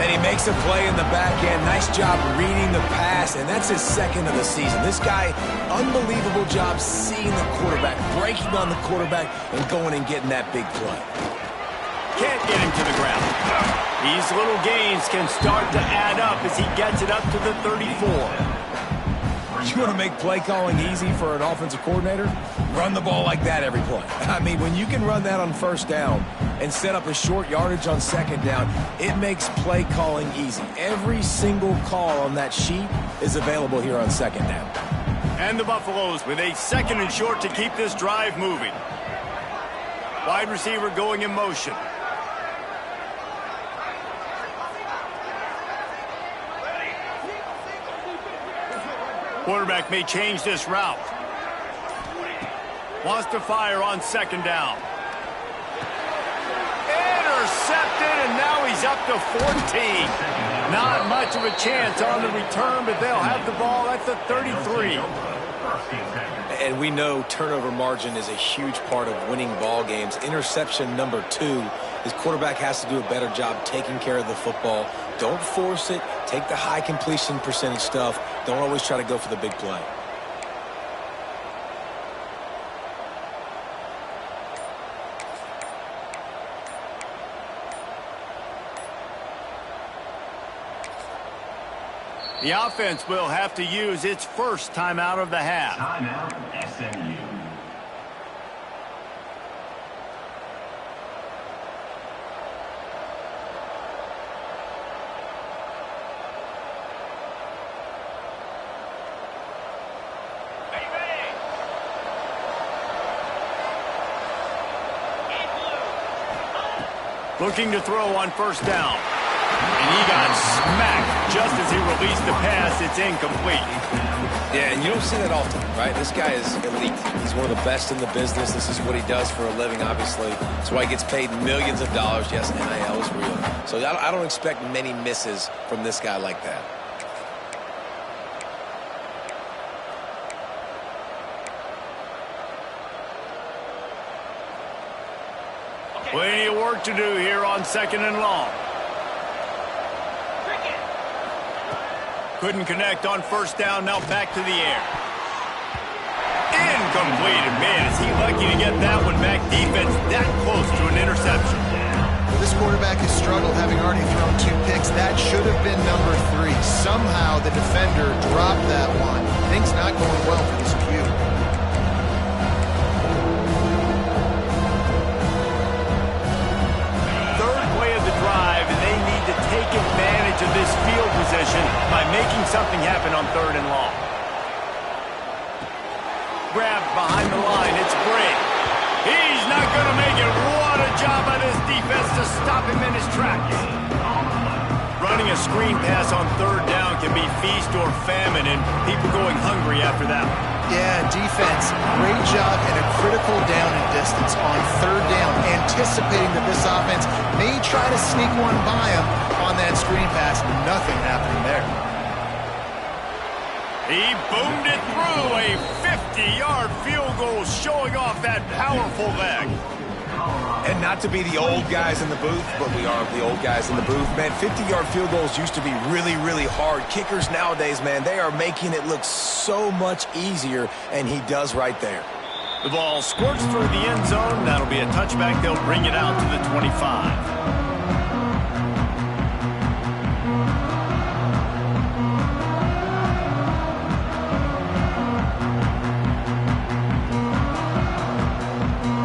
And he makes a play in the back end. Nice job reading the pass, and that's his 2nd of the season. This guy, unbelievable job seeing the quarterback, breaking on the quarterback, and going and getting that big play. Can't get him to the ground. These little gains can start to add up as he gets it up to the 34. You want to make play calling easy for an offensive coordinator? Run the ball like that every play. I mean, when you can run that on 1st down and set up a short yardage on 2nd down, it makes play calling easy. Every single call on that sheet is available here on 2nd down. And the Buffaloes with a 2nd and short to keep this drive moving. Wide receiver going in motion. Quarterback may change this route. Wants to fire on 2nd down. Intercepted, and now he's up to 14. Not much of a chance on the return, but they'll have the ball at the 33. And we know turnover margin is a huge part of winning ball games. Interception number 2. His quarterback has to do a better job taking care of the football. Don't force it. Take the high completion percentage stuff. Don't always try to go for the big play. The offense will have to use its first timeout of the half. Timeout, SMU. Looking to throw on 1st down. And he got smacked just as he released the pass. It's incomplete. Yeah, and you don't see that often, right? This guy is elite. He's one of the best in the business. This is what he does for a living, obviously. That's why he gets paid millions of dollars. Yes, NIL is real. So I don't expect many misses from this guy like that. Plenty of work to do here on 2nd and long. Couldn't connect on 1st down. Now back to the air. Incomplete. And man, is he lucky to get that one back. Defense that close to an interception. Well, this quarterback has struggled, having already thrown 2 picks. That should have been number 3. Somehow the defender dropped that one. Things not going well for this Q. Take advantage of this field position by making something happen on 3rd and long. Grabbed behind the line. It's Brady. He's not going to make it. What a job by this defense to stop him in his tracks. Running a screen pass on 3rd down can be feast or famine, and people going hungry after that. Yeah, defense, great job in a critical down and distance on 3rd down, anticipating that this offense may try to sneak one by him on that screen pass. Nothing happening there. He boomed it through. A 50-yard field goal showing off that powerful leg. And not to be the old guys in the booth, but we are the old guys in the booth. Man, 50-yard field goals used to be really, really hard. Kickers nowadays, man, they are making it look so much easier, and he does right there. The ball squirts through the end zone. That'll be a touchback. They'll bring it out to the 25.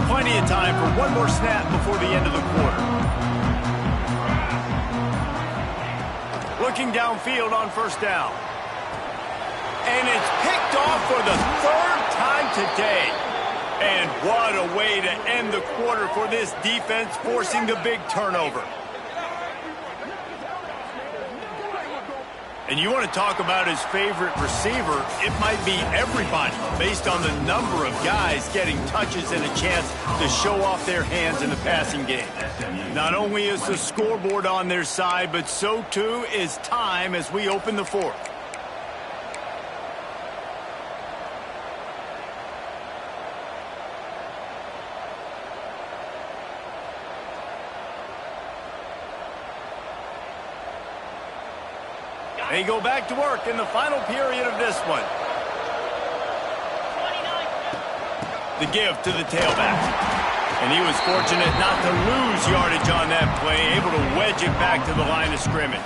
Plenty of time for one more snap before the end of the quarter. Looking downfield on 1st down. And it's picked off for the 3rd time today. And what a way to end the quarter for this defense, forcing the big turnover. And you want to talk about his favorite receiver, it might be everybody, based on the number of guys getting touches and a chance to show off their hands in the passing game. Not only is the scoreboard on their side, but so too is time as we open the 4th. They go back to work in the final period of this one. The give to the tailback. And he was fortunate not to lose yardage on that play, able to wedge it back to the line of scrimmage.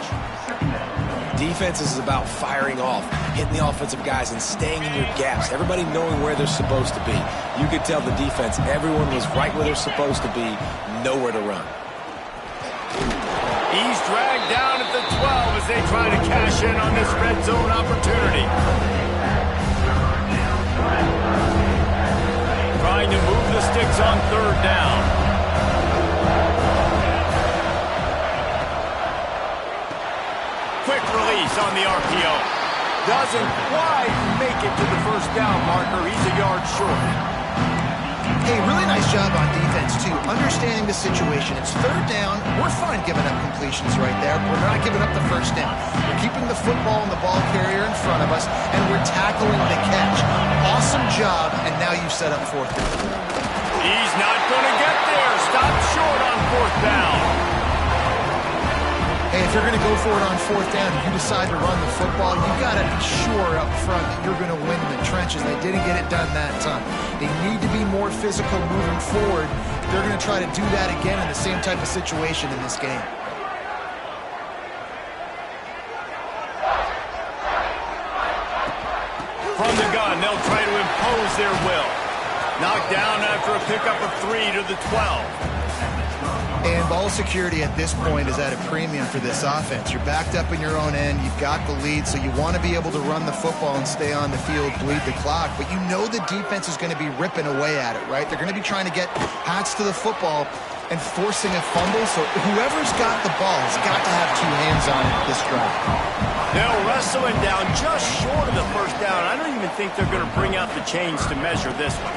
Defense is about firing off, hitting the offensive guys, and staying in your gaps. Everybody knowing where they're supposed to be. You could tell the defense, everyone was right where they're supposed to be, nowhere to run. He's dragged down at the 12 as they try to cash in on this red zone opportunity. Trying to move the sticks on 3rd down. Quick release on the RPO. Doesn't quite make it to the 1st down marker. He's a yard short. Hey, really nice job on defense, too. Understanding the situation. It's 3rd down. We're fine giving up completions right there. We're not giving up the 1st down. We're keeping the football and the ball carrier in front of us, and we're tackling the catch. Awesome job, and now you've set up 4th down. He's not going to get there. Stop short on 4th down. Hey, if you're going to go for it on 4th down, you decide to run the football, you got to be sure up front that you're going to win in the trenches. They didn't get it done that time. They need to be more physical moving forward. They're going to try to do that again in the same type of situation in this game. From the gun, they'll try to impose their will. Knocked down after a pickup of 3 to the 12. And ball security at this point is at a premium for this offense. You're backed up in your own end. You've got the lead, so you want to be able to run the football and stay on the field, bleed the clock. But you know the defense is going to be ripping away at it, right? They're going to be trying to get Hats to the football and forcing a fumble. So whoever's got the ball has got to have two hands on it this drive. They'll wrestle him down just short of the first down. I don't even think they're going to bring out the chains to measure this one.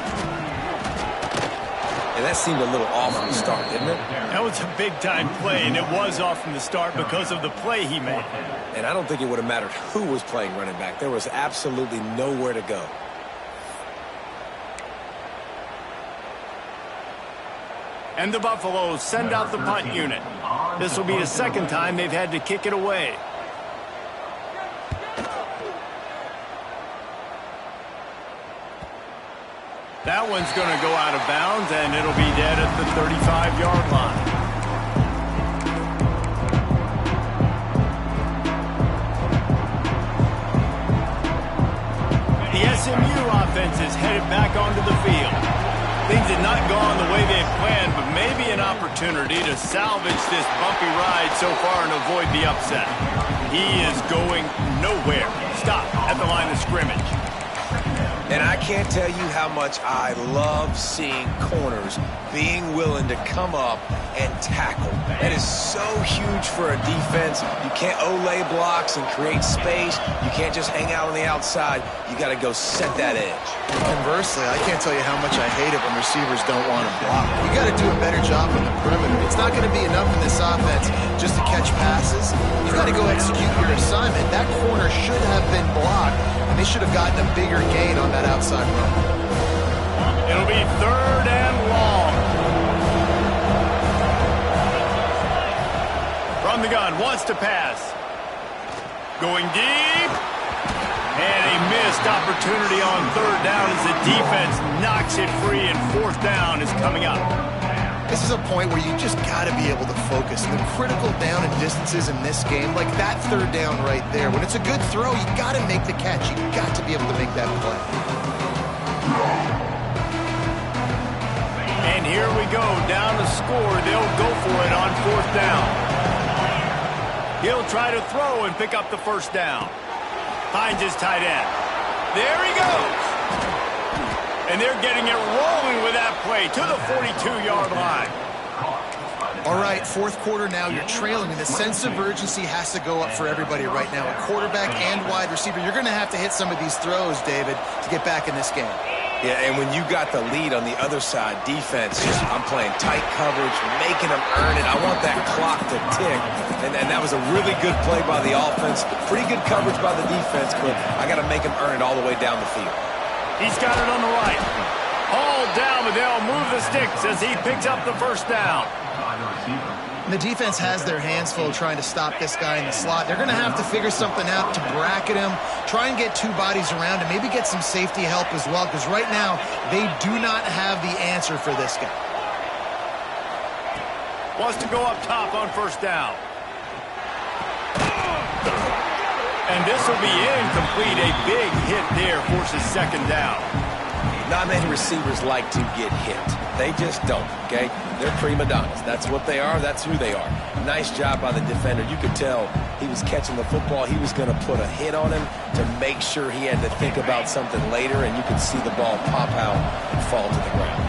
And that seemed a little off from the start, didn't it? That was a big-time play, and it was off from the start because of the play he made. And I don't think it would have mattered who was playing running back. There was absolutely nowhere to go. And the Buffaloes send out the punt unit. This will be the second time they've had to kick it away. That one's going to go out of bounds, and it'll be dead at the 35-yard line. The SMU offense is headed back onto the field. Things had not gone the way they had planned, but maybe an opportunity to salvage this bumpy ride so far and avoid the upset. He is going nowhere. Stop at the line of scrimmage. And I can't tell you how much I love seeing corners being willing to come up and tackle. That is so huge for a defense. You can't olay blocks and create space. You can't just hang out on the outside. You got to go set that edge. Conversely, I can't tell you how much I hate it when receivers don't want to block. You got to do a better job on the perimeter. It's not going to be enough in this offense just to catch passes. You got to go execute your assignment. That corner should have been blocked, and they should have gotten a bigger gain on that outside run. It'll be 3rd and long. From the gun, wants to pass. Going deep. And a missed opportunity on 3rd down as the defense knocks it free, and 4th down is coming up. This is a point where you just got to be able to focus. The critical down and distances in this game, like that 3rd down right there, when it's a good throw, you got to make the catch. You got to be able to make that play. And here we go, down to score. They'll go for it on 4th down. He'll try to throw and pick up the 1st down. Finds his tight end. There he goes. And they're getting it rolling with that play to the 42-yard line. All right, 4th quarter now. You're trailing, and the sense of urgency has to go up for everybody right now. A quarterback and wide receiver. You're going to have to hit some of these throws, David, to get back in this game. Yeah, and when you got the lead on the other side, defense, I'm playing tight coverage, making them earn it. I want that clock to tick. And that was a really good play by the offense. Pretty good coverage by the defense, but I got to make them earn it all the way down the field. He's got it on the right. Hauled down, but they'll move the sticks as he picks up the 1st down. And the defense has their hands full trying to stop this guy in the slot. They're going to have to figure something out to bracket him, try and get 2 bodies around him, maybe get some safety help as well, because right now they do not have the answer for this guy. Wants to go up top on 1st down. And this will be incomplete. A big hit there forces 2nd down. Not many receivers like to get hit. They just don't, okay? They're prima donnas. That's what they are. That's who they are. Nice job by the defender. You could tell he was catching the football. He was going to put a hit on him to make sure he had to think about something later, and you could see the ball pop out and fall to the ground.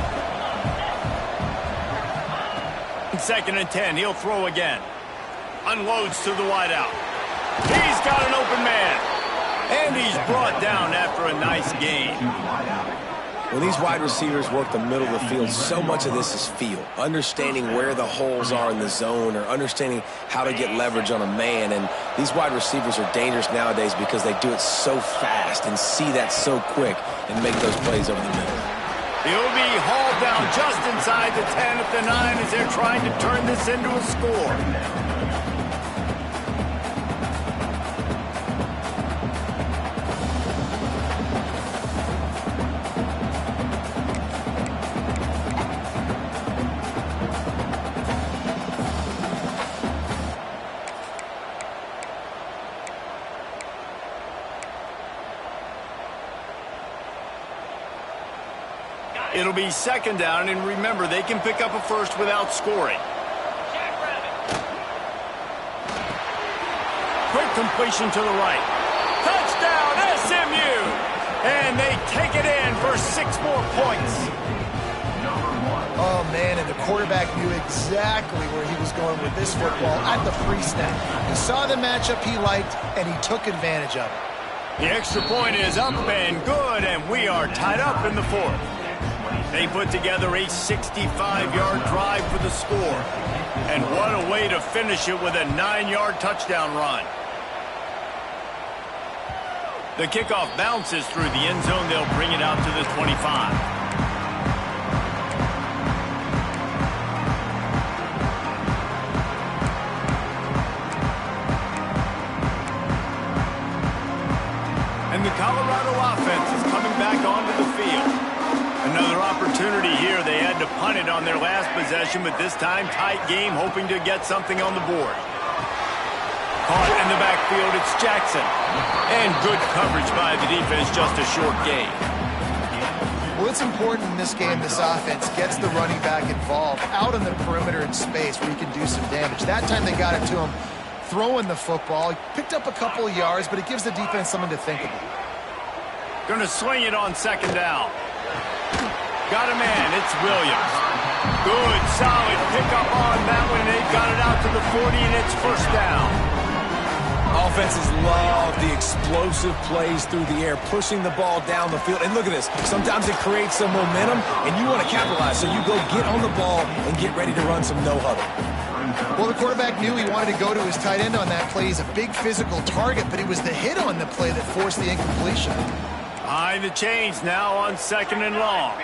2nd and 10. He'll throw again. Unloads to the wideout. He's got an open man. And he's brought down after a nice gain. When these wide receivers work the middle of the field, so much of this is feel. Understanding where the holes are in the zone, or understanding how to get leverage on a man. And these wide receivers are dangerous nowadays because they do it so fast and see that so quick and make those plays over the middle. He'll be hauled down just inside the 10 at the 9 as they're trying to turn this into a score. It'll be second down, and remember, they can pick up a first without scoring. Quick completion to the right. Touchdown, SMU! And they take it in for 6 more points. Oh, man, and the quarterback knew exactly where he was going with this football at the pre-snap. He saw the matchup he liked, and he took advantage of it. The extra point is up and good, and we are tied up in the 4th. They put together a 65-yard drive for the score. And what a way to finish it with a 9-yard touchdown run. The kickoff bounces through the end zone. They'll bring it out to the 25. And the Colorado offense is coming back onto the field. Another opportunity here. They had to punt it on their last possession, but this time tight game, hoping to get something on the board. Caught in the backfield, it's Jackson. And good coverage by the defense, just a short gain. Well, it's important in this game this offense gets the running back involved out on the perimeter in space where he can do some damage. That time they got it to him throwing the football. He picked up a couple of yards, but it gives the defense something to think about. Going to swing it on second down. Got a man, it's Williams. Good, solid pickup on that one. They've got it out to the 40, and it's first down. Offenses love the explosive plays through the air, pushing the ball down the field. And look at this. Sometimes it creates some momentum, and you want to capitalize. So you go get on the ball and get ready to run some no-huddle. Well, the quarterback knew he wanted to go to his tight end on that play. He's a big physical target, but it was the hit on the play that forced the incompletion. Behind the chains now on second and long.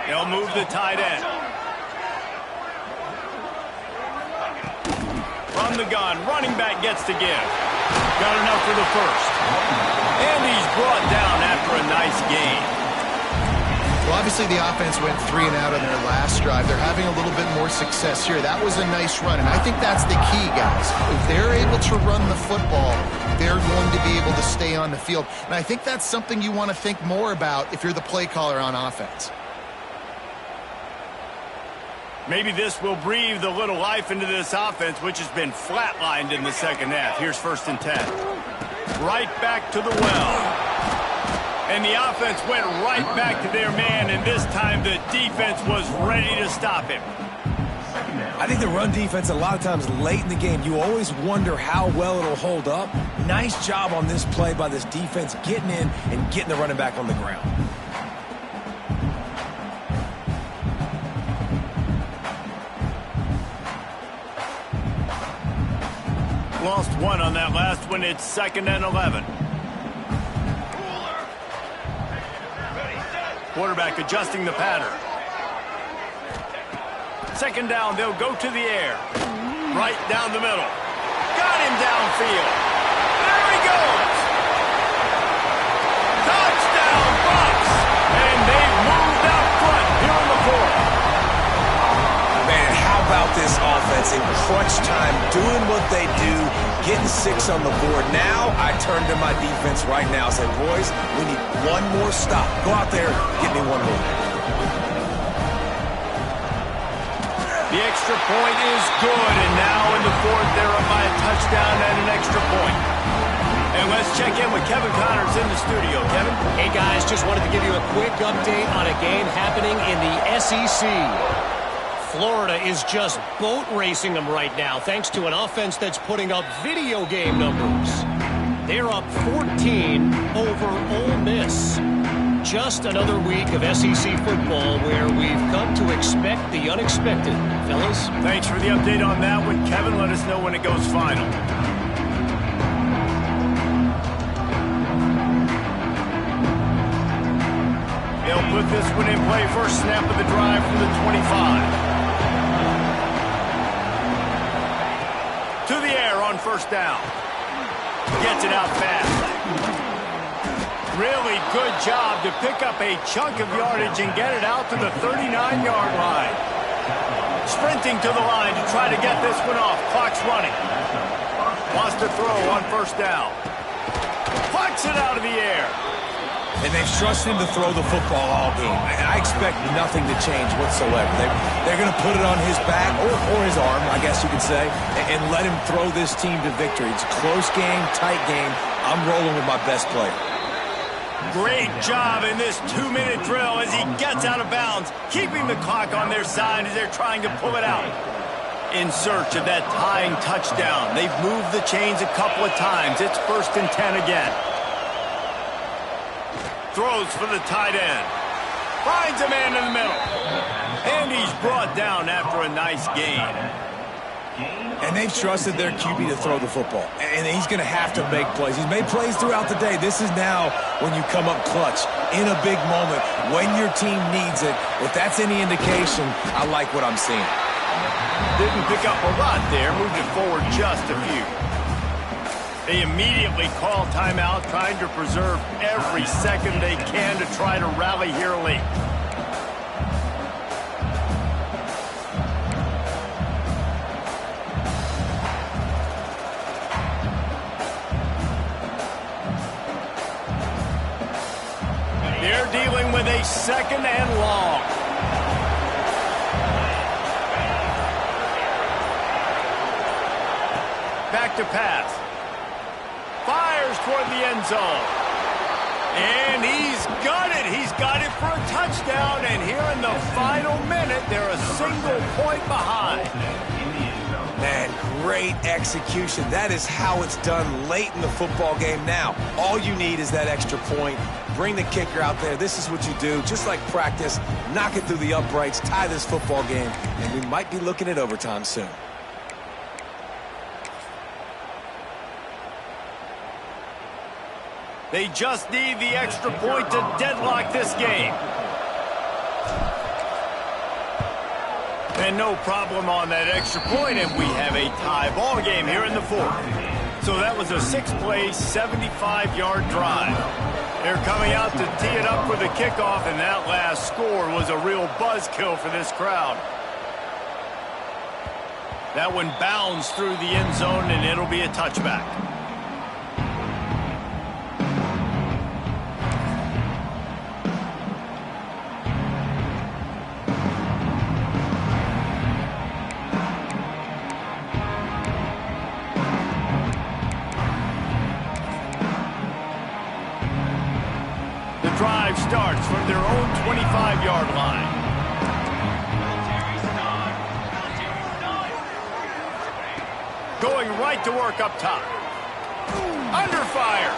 They'll move the tight end. From the gun, running back gets to give. Got enough for the first. And he's brought down after a nice gain. Well, obviously the offense went 3 and out on their last drive. They're having a little bit more success here. That was a nice run, and I think that's the key, guys. If they're able to run the football, they're going to be able to stay on the field. And I think that's something you want to think more about if you're the play caller on offense. Maybe this will breathe a little life into this offense, which has been flatlined in the second half. Here's 1st and 10. Right back to the well. And the offense went right back to their man, and this time the defense was ready to stop him. I think the run defense, a lot of times late in the game, you always wonder how well it'll hold up. Nice job on this play by this defense getting in and getting the running back on the ground. Lost 1 on that last one. It's 2nd and 11. Quarterback adjusting the pattern. 2nd down, they'll go to the air. Right down the middle. Got him downfield. There he goes. Touchdown, Bucks. And they've moved out front here in the 4th. Man, how about this offense in crunch time, doing what they do, getting 6 on the board. Now I turn to my defense right now and say, boys, we need one more stop. Go out there, get me one more. The extra point is good, and now in the 4th, they're up by a touchdown and an extra point. And let's check in with Kevin Connors in the studio. Kevin? Hey, guys, just wanted to give you a quick update on a game happening in the SEC. Florida is just boat racing them right now, thanks to an offense that's putting up video game numbers. They're up 14 over Ole Miss. Just another week of SEC football where we've come to expect the unexpected. Fellas? Thanks for the update on that one, Kevin. Let us know when it goes final. They'll put this one in play. First snap of the drive from the 25. To the air on 1st down. Gets it out fast. Really good job to pick up a chunk of yardage and get it out to the 39-yard line. Sprinting to the line to try to get this one off. Clock's running. Wants to throw on 1st down. Plucks it out of the air. And they've trusted him to throw the football all game. And I expect nothing to change whatsoever. They're going to put it on his back, or his arm, I guess you could say, and let him throw this team to victory. It's a close game, tight game. I'm rolling with my best player. Great job in this 2-minute drill as he gets out of bounds, keeping the clock on their side as they're trying to pull it out. In search of that tying touchdown. They've moved the chains a couple of times. It's 1st and 10 again. Throws for the tight end. Finds a man in the middle. And he's brought down after a nice gain. And they've trusted their QB to throw the football. And he's going to have to make plays. He's made plays throughout the day. This is now when you come up clutch in a big moment when your team needs it. If that's any indication, I like what I'm seeing. Didn't pick up a lot there. Moved it forward just a few. They immediately call timeout, trying to preserve every second they can to try to rally here late. They're dealing with a 2nd and long. Back to pass. Fires toward the end zone. And he's got it. He's got it for a touchdown. And here in the final minute, they're a single point behind. Man, great execution. That is how it's done late in the football game now. All you need is that extra point. Bring the kicker out there. This is what you do. Just like practice, knock it through the uprights, tie this football game, and we might be looking at overtime soon. They just need the extra point to deadlock this game. And no problem on that extra point, and we have a tie ball game here in the 4th. So that was a 6-play, 75-yard drive. They're coming out to tee it up for the kickoff, and that last score was a real buzzkill for this crowd. That one bounds through the end zone, and it'll be a touchback. Drive starts from their own 25-yard line. Going right to work up top. Under fire.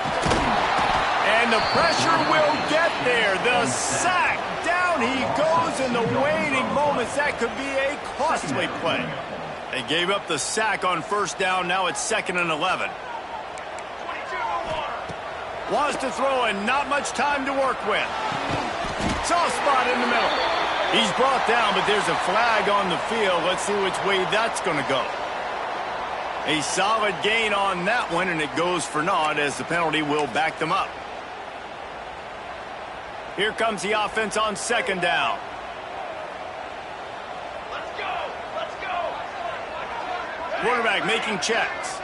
And the pressure will get there. The sack. Down he goes in the waiting moments. That could be a costly play. They gave up the sack on 1st down. Now it's 2nd and 11. Wants to throw and not much time to work with. Soft spot in the middle. He's brought down, but there's a flag on the field. Let's see which way that's going to go. A solid gain on that one, and it goes for naught as the penalty will back them up. Here comes the offense on 2nd down. Let's go! Let's go! Quarterback making checks.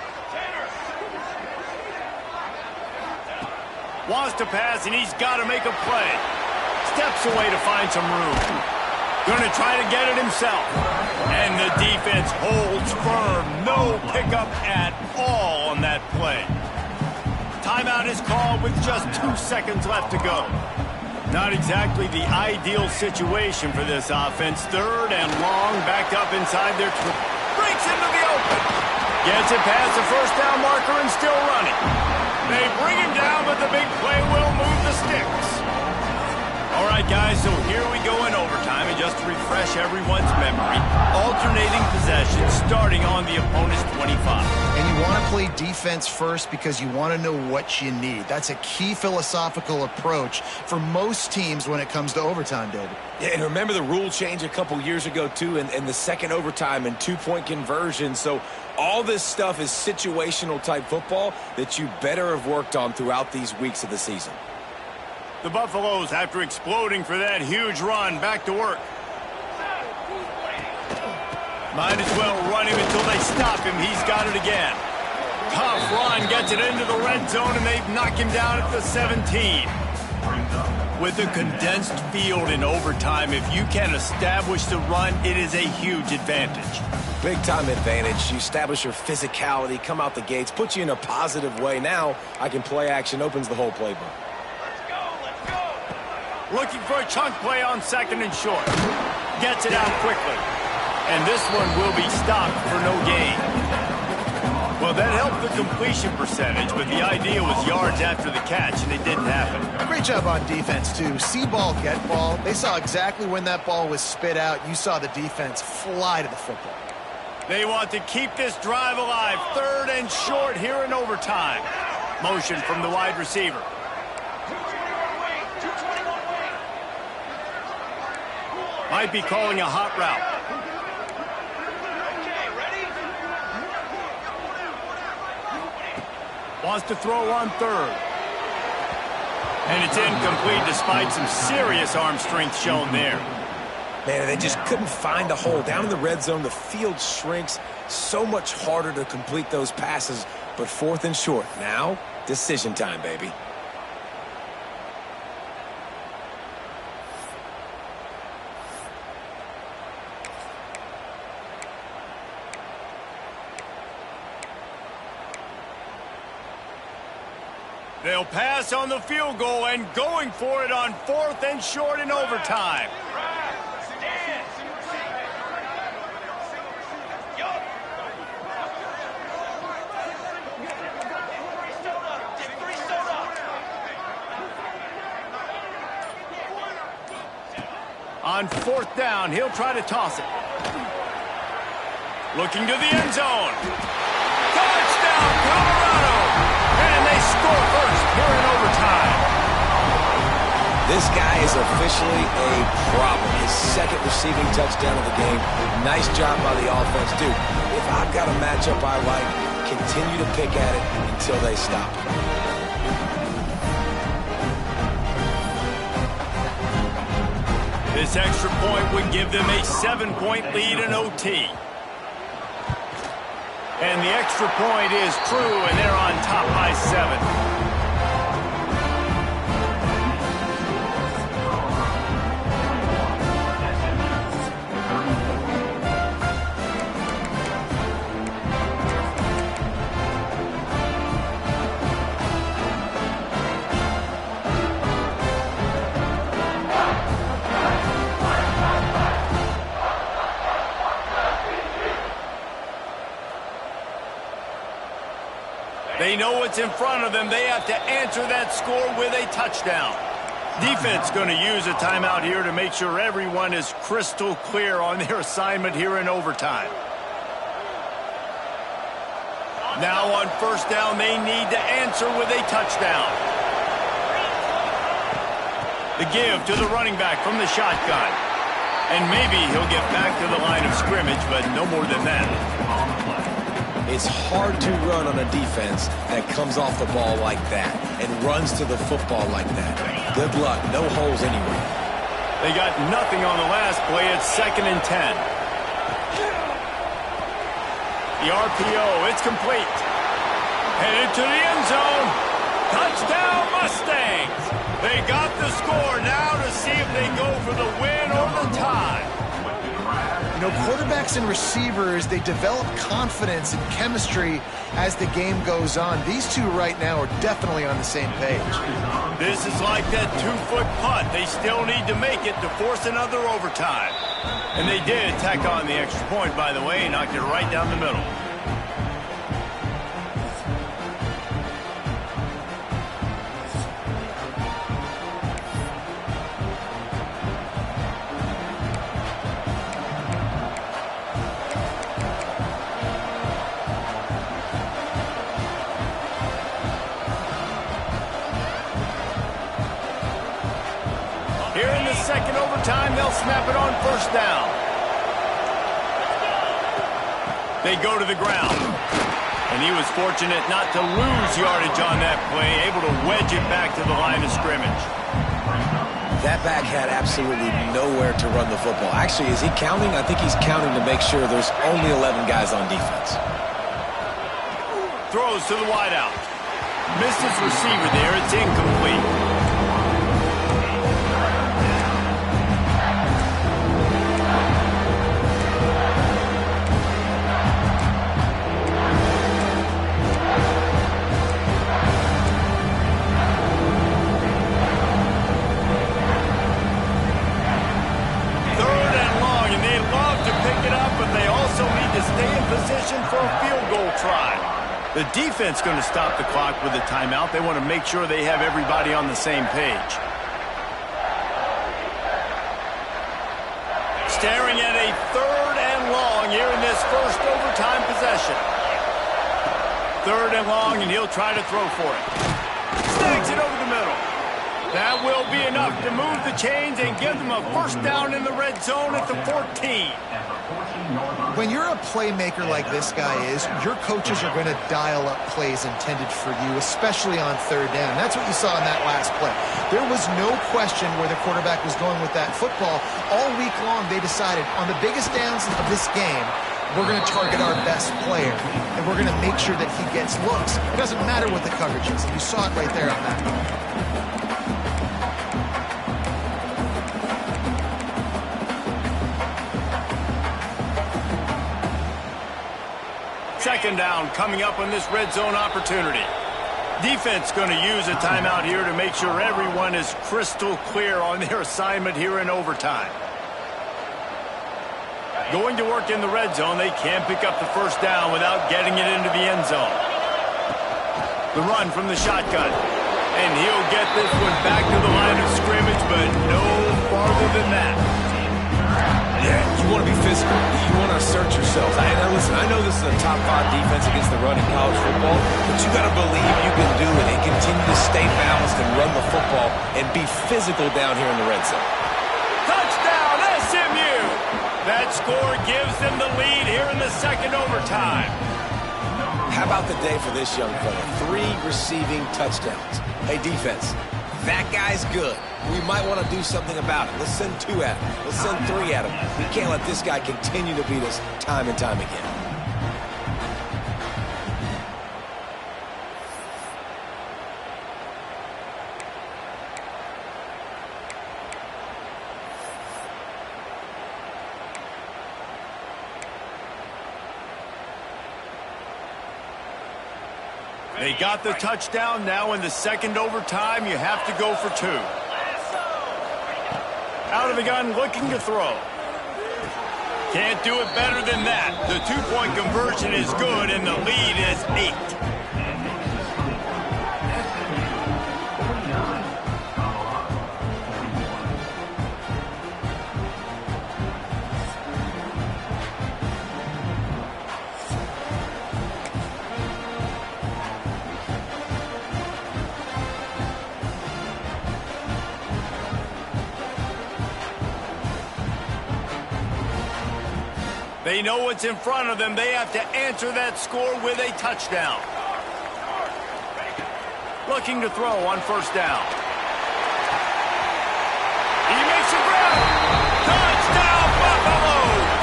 Wants to pass, and he's got to make a play. Steps away to find some room. Going to try to get it himself. And the defense holds firm. No pickup at all on that play. Timeout is called with just 2 seconds left to go. Not exactly the ideal situation for this offense. 3rd and long, backed up inside their... Breaks into the open. Gets it past the 1st down marker and still running. They bring him down, but the big play will move the sticks. All right, guys, so here we go in overtime. And just to refresh everyone's memory, alternating possession starting on the opponent's 25. And you want to play defense first because you want to know what you need. That's a key philosophical approach for most teams when it comes to overtime, David. Yeah, and remember the rule change a couple years ago, too, and the second overtime and 2-point conversion. So all this stuff is situational type football that you better have worked on throughout these weeks of the season. The Buffaloes, after exploding for that huge run, back to work. Might as well run him until they stop him. He's got it again. Tough run, gets it into the red zone, and they've knocked him down at the 17. With a condensed field in overtime, if you can establish the run, it is a huge advantage. Big-time advantage. You establish your physicality, come out the gates, put you in a positive way. Now, I can play action, opens the whole playbook. Looking for a chunk play on 2nd and short. Gets it out quickly. And this one will be stopped for no gain. Well, that helped the completion percentage, but the idea was yards after the catch, and it didn't happen. Great job on defense, too. See ball, get ball. They saw exactly when that ball was spit out. You saw the defense fly to the football. They want to keep this drive alive. 3rd and short here in overtime. Motion from the wide receiver. Might be calling a hot route. Wants to throw on 3rd. And it's incomplete despite some serious arm strength shown there. Man, they just couldn't find a hole. Down in the red zone, the field shrinks. So much harder to complete those passes. But 4th and short. Now, decision time, baby. They'll pass on the field goal and going for it on 4th and short in overtime. On 4th down, he'll try to toss it. Looking to the end zone. Touchdown, Colorado! And they score first here in overtime. This guy is officially a problem. His 2nd receiving touchdown of the game. Nice job by the offense, dude. If I've got a matchup I like, continue to pick at it until they stop. This extra point would give them a 7-point lead in OT. And the extra point is true, and they're on top by 7. They know what's in front of them. They have to answer that score with a touchdown. Defense going to use a timeout here to make sure everyone is crystal clear on their assignment here in overtime. Now on 1st down, they need to answer with a touchdown. The give to the running back from the shotgun. And maybe he'll get back to the line of scrimmage, but no more than that. It's hard to run on a defense that comes off the ball like that and runs to the football like that. Good luck. No holes anywhere. They got nothing on the last play. It's 2nd and 10. The RPO, it's complete. Headed to the end zone. Touchdown, Mustangs. They got the score now to see if they go for the win or the tie. You know, quarterbacks and receivers, they develop confidence and chemistry as the game goes on. These two right now are definitely on the same page. This is like that 2-foot putt. They still need to make it to force another overtime. And they did tack on the extra point, by the way, knocked it right down the middle. Here in the 2nd overtime, they'll snap it on 1st down. They go to the ground. And he was fortunate not to lose yardage on that play, able to wedge it back to the line of scrimmage. That back had absolutely nowhere to run the football. Actually, is he counting? I think he's counting to make sure there's only 11 guys on defense. Throws to the wideout. Missed his receiver there. It's incomplete. position for a field goal try. The defense going to stop the clock with a timeout. They want to make sure they have everybody on the same page. Staring at a 3rd and long here in this first overtime possession. 3rd and long, and he'll try to throw for it. Snags it over the middle. That will be enough to move the chains and give them a first down in the red zone at the 14. When you're a playmaker like this guy is, your coaches are going to dial up plays intended for you, especially on 3rd down. That's what you saw in that last play. There was no question where the quarterback was going with that football. All week long, they decided on the biggest downs of this game, we're going to target our best player, and we're going to make sure that he gets looks. It doesn't matter what the coverage is. You saw it right there on that. Second down coming up on this red zone opportunity. Defense going to use a timeout here to make sure everyone is crystal clear on their assignment here in overtime. Going to work in the red zone, they can't pick up the first down without getting it into the end zone. The run from the shotgun. And he'll get this one back to the line of scrimmage, but no farther than that. Yeah, you want to be physical. You want to assert yourselves. Listen, I know this is a top 5 defense against the run in college football, but you got to believe you can do it and continue to stay balanced and run the football and be physical down here in the red zone. Touchdown, SMU! That score gives them the lead here in the second overtime. How about the day for this young fella? 3 receiving touchdowns. Hey, defense, that guy's good. We might want to do something about it. Let's send 2 at him. Let's send 3 at him. We can't let this guy continue to beat us time and time again. They got the touchdown. Now in the second overtime, you have to go for 2. Out of the gun, looking to throw. Can't do it better than that. The 2-point conversion is good, and the lead is 8. They know what's in front of them. They have to answer that score with a touchdown. Looking to throw on first down. He makes a grab. Touchdown, Buffaloes!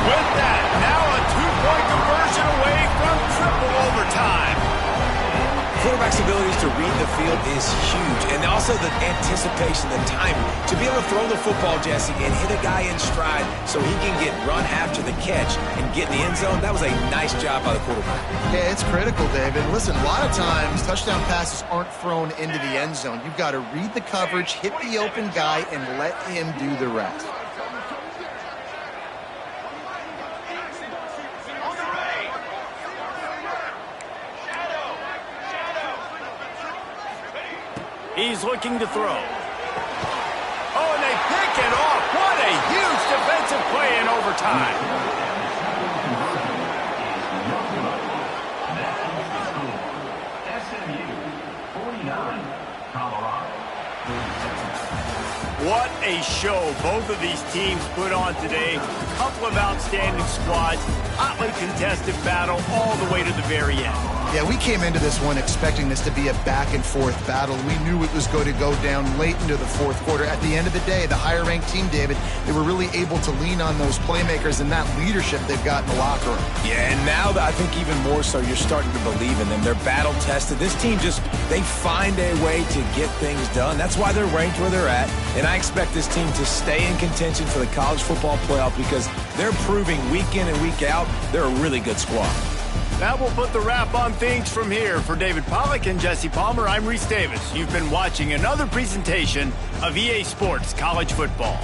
With that, now a 2-point conversion away from triple overtime. Quarterback's abilities to read the field is huge, and also the anticipation, the timing. To be able to throw the football, Jesse, and hit a guy in stride so he can get run after the catch and get in the end zone, that was a nice job by the quarterback. Yeah, it's critical, David. Listen, a lot of times touchdown passes aren't thrown into the end zone. You've got to read the coverage, hit the open guy, and let him do the rest. He's looking to throw. Oh, and they pick it off. What a huge defensive play in overtime. SMU 49, Colorado. What a show both of these teams put on today. A couple of outstanding squads. Hotly contested battle all the way to the very end. Yeah, we came into this one expecting this to be a back-and-forth battle. We knew it was going to go down late into the fourth quarter. At the end of the day, the higher-ranked team, David, they were really able to lean on those playmakers and that leadership they've got in the locker room. Yeah, and now I think even more so, you're starting to believe in them. They're battle-tested. This team they find a way to get things done. That's why they're ranked where they're at. And I expect this team to stay in contention for the college football playoff because they're proving week in and week out they're a really good squad. That will put the wrap on things from here. For David Pollack and Jesse Palmer, I'm Reese Davis. You've been watching another presentation of EA Sports College Football.